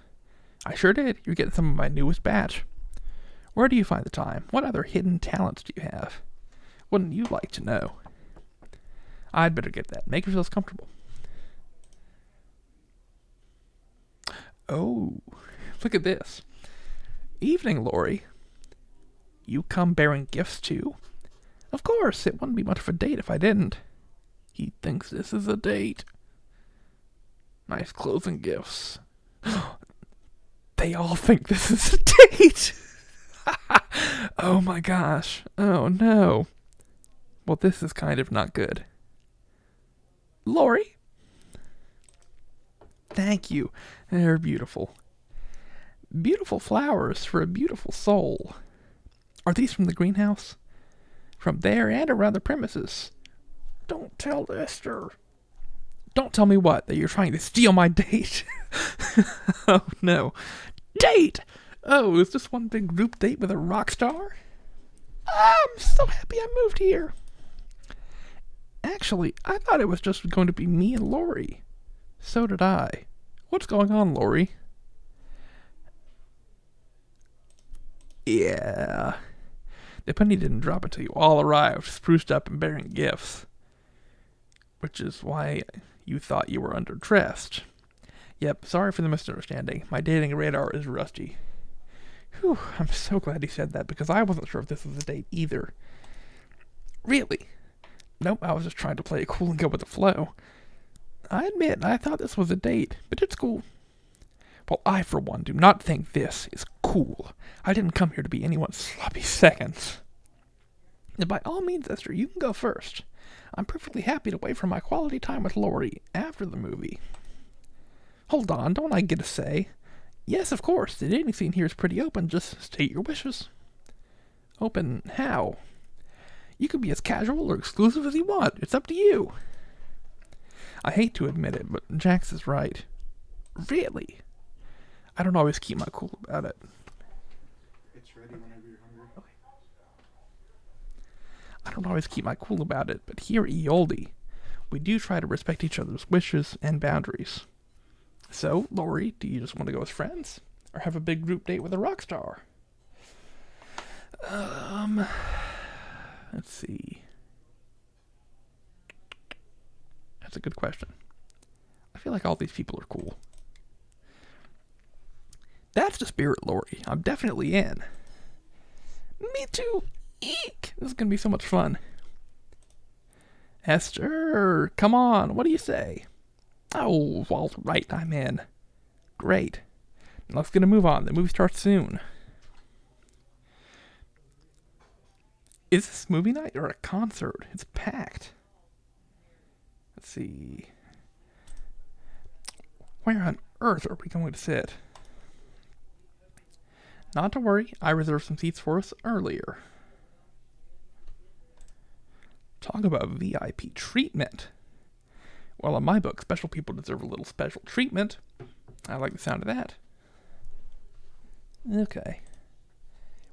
S1: I sure did. You're getting some of my newest batch. Where do you find the time? What other hidden talents do you have? Wouldn't you like to know? I'd better get that. Make yourselves comfortable. Oh, look at this. Evening, Lori. You come bearing gifts too? Of course, it wouldn't be much of a date if I didn't. He thinks this is a date. Nice clothes and gifts. They all think this is a date. Oh my gosh. Oh no. Well, this is kind of not good. Lori? Thank you. They're beautiful. Beautiful flowers for a beautiful soul. Are these from the greenhouse? From there and around the premises. Don't tell Esther. Don't tell me what? That you're trying to steal my date? Oh no. Date! Oh, is this one big group date with a rock star? I'm so happy I moved here. Actually, I thought it was just going to be me and Lori. So did I. What's going on, Lori? Yeah. The penny didn't drop until you all arrived, spruced up and bearing gifts. Which is why you thought you were underdressed. Yep, sorry for the misunderstanding. My dating radar is rusty. Whew, I'm so glad he said that, because I wasn't sure if this was a date either. Really? Nope, I was just trying to play it cool and go with the flow. I admit, I thought this was a date, but it's cool. Well, I, for one, do not think this is cool. I didn't come here to be anyone's sloppy seconds. And by all means, Esther, you can go first. I'm perfectly happy to wait for my quality time with Lori after the movie. Hold on, don't I get a say? Yes, of course, the dating scene here is pretty open. Just state your wishes. Open how? You can be as casual or exclusive as you want. It's up to you. I hate to admit it, but Jax is right. Really? I don't always keep my cool about it.
S3: It's ready whenever you're hungry.
S1: I don't always keep my cool about it, but here at Eoldi, we do try to respect each other's wishes and boundaries. So, Lori, do you just want to go as friends? Or have a big group date with a rock star? Let's see. That's a good question. I feel like all these people are cool. That's the spirit, Lori. I'm definitely in. Me too. Eek! This is going to be so much fun. Esther, come on. What do you say? Oh, all right, I'm in. Great. Let's get a move on. The movie starts soon. Is this movie night or a concert? It's packed. Let's see. Where on earth are we going to sit? Not to worry, I reserved some seats for us earlier. Talk about VIP treatment. Well, in my book, special people deserve a little special treatment. I like the sound of that. Okay.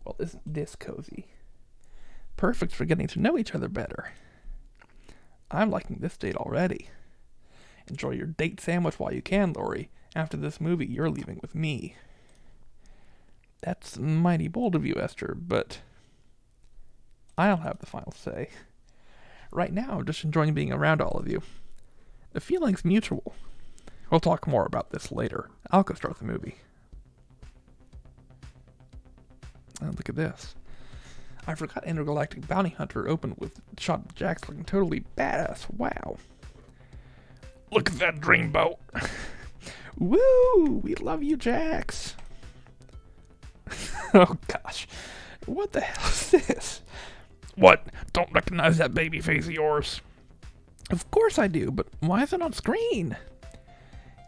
S1: Well, isn't this cozy? Perfect for getting to know each other better. I'm liking this date already. Enjoy your date sandwich while you can, Lori. After this movie, you're leaving with me. That's mighty bold of you, Esther, but I'll have the final say. Right now, I'm just enjoying being around all of you. The feeling's mutual. We'll talk more about this later. I'll go start the movie. Oh, look at this. I forgot Intergalactic Bounty Hunter opened with a shot of Jax looking totally badass. Wow.
S2: Look at that dreamboat.
S1: Woo! We love you, Jax. Oh, gosh. What the hell is this?
S2: What? Don't recognize that baby face of yours?
S1: Of course I do, but why is it on screen?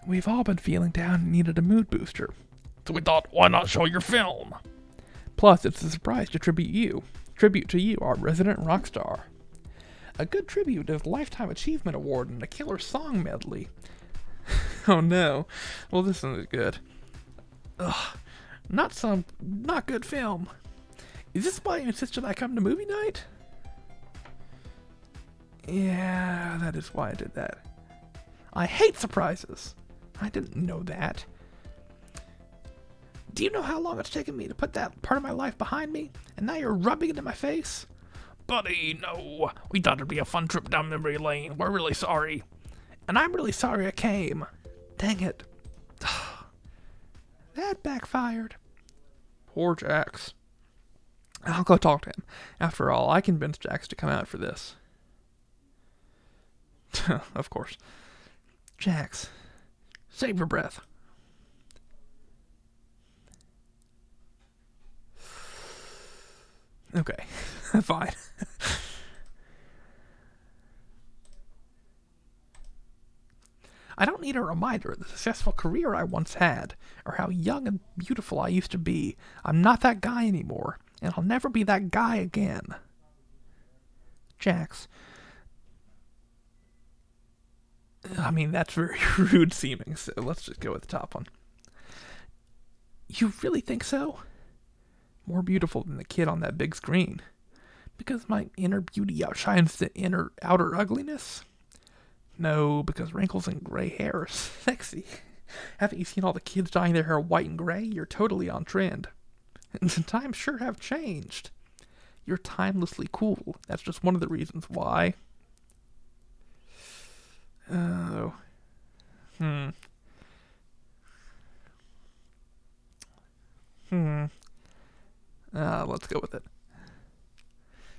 S1: We've all been feeling down and needed a mood booster.
S2: So we thought, why not show your film?
S1: Plus, it's a surprise to tribute to you, our resident rock star. A good tribute is a Lifetime Achievement Award and a killer song medley. Oh no. Well, this isn't good. Ugh. Not good film. Is this why you insisted I come to movie night? Yeah, that is why I did that. I hate surprises. I didn't know that. Do you know how long it's taken me to put that part of my life behind me? And now you're rubbing it in my face?
S2: Buddy, no. We thought it'd be a fun trip down memory lane. We're really sorry.
S1: And I'm really sorry I came. Dang it. That backfired. Poor Jax. I'll go talk to him. After all, I convinced Jax to come out for this. Of course. Jax, save your breath. Okay, fine. I don't need a reminder of the successful career I once had, or how young and beautiful I used to be. I'm not that guy anymore, and I'll never be that guy again. Jax. I mean, that's very rude seeming, so let's just go with the top one. You really think so? More beautiful than the kid on that big screen. Because my inner beauty outshines the outer ugliness? No, because wrinkles and gray hair are sexy. Haven't you seen all the kids dyeing their hair white and gray? You're totally on trend. And the times sure have changed. You're timelessly cool. That's just one of the reasons why. Oh. Let's go with it.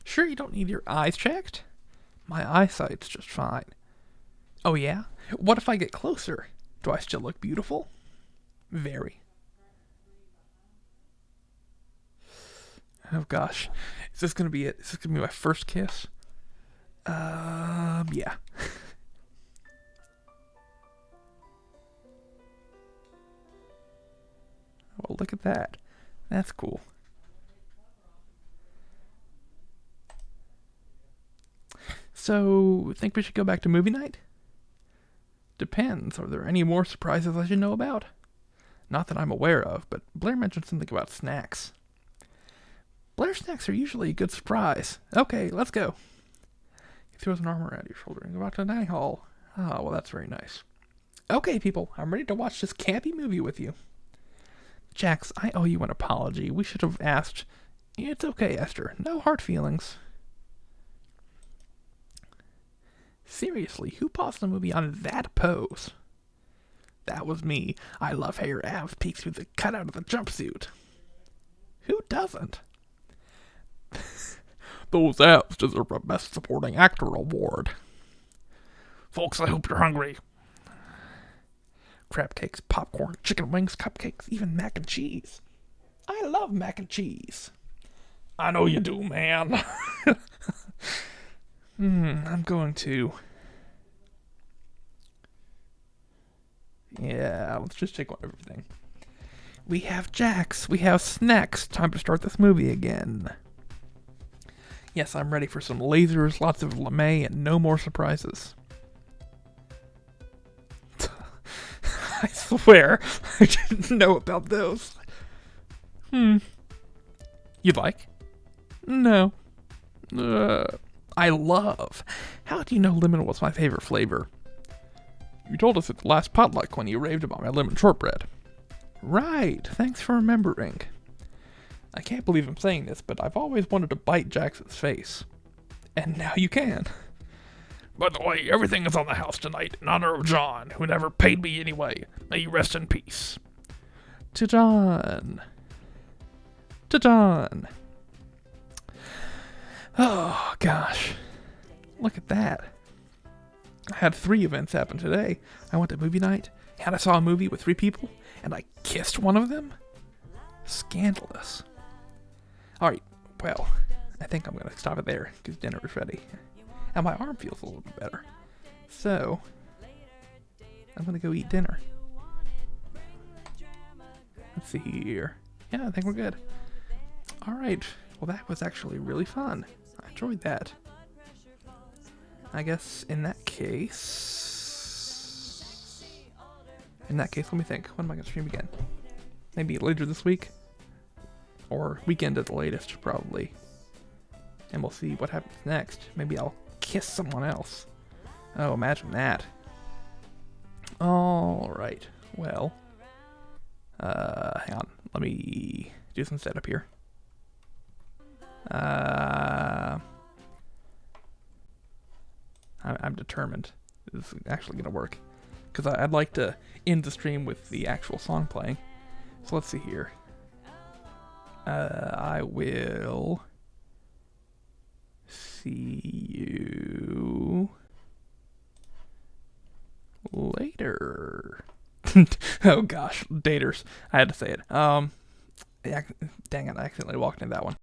S1: Sure you don't need your eyes checked? My eyesight's just fine. Oh yeah? What if I get closer? Do I still look beautiful? Very. Oh gosh. Is this gonna be it? Is this gonna be my first kiss? Yeah. Well, look at that. That's cool. So, think we should go back to movie night? Depends. Are there any more surprises I should know about? Not that I'm aware of, but Blair mentioned something about snacks. Blair snacks are usually a good surprise. Okay, let's go. He throws an arm around your shoulder and go out to the dining hall. Oh, well, that's very nice. Okay, people, I'm ready to watch this campy movie with you. Jax, I owe you an apology. We should have asked. It's okay, Esther. No hard feelings. Seriously, who paused the movie on that pose? That was me. I love how your abs peek through the cutout of the jumpsuit. Who doesn't?
S2: Those abs deserve a Best Supporting Actor award. Folks, I hope you're hungry.
S1: Crab cakes, popcorn, chicken wings, cupcakes, even mac and cheese. I love mac and cheese.
S2: I know you do, man.
S1: I'm going to. Yeah, let's just take one of everything. We have Jax. We have snacks. Time to start this movie again. Yes, I'm ready for some lasers, lots of LeMay, and no more surprises. I swear, I didn't know about those. You'd like? No. I love. How do you know lemon was my favorite flavor?
S2: You told us at the last potluck when you raved about my lemon shortbread.
S1: Right, thanks for remembering. I can't believe I'm saying this, but I've always wanted to bite Jackson's face. And now you can.
S2: By the way, everything is on the house tonight in honor of John, who never paid me anyway. May you rest in peace.
S1: To John. To John. Oh, gosh. Look at that. I had 3 events happen today. I went to movie night, and I saw a movie with 3 people, and I kissed one of them? Scandalous. Alright, well, I think I'm going to stop it there, because dinner is ready. And my arm feels a little bit better. So, I'm going to go eat dinner. Let's see here. Yeah, I think we're good. Alright, well that was actually really fun. I enjoyed that. I guess in that case, let me think. When am I going to stream again? Maybe later this week? Or weekend at the latest, probably. And we'll see what happens next. Maybe I'll kiss someone else. Oh, imagine that. Alright, well. Hang on. Let me do some setup here. I'm determined this is actually going to work. Because I'd like to end the stream with the actual song playing. So let's see here. I will see you later. Oh gosh, daters. I had to say it. Dang it, I accidentally walked into that one.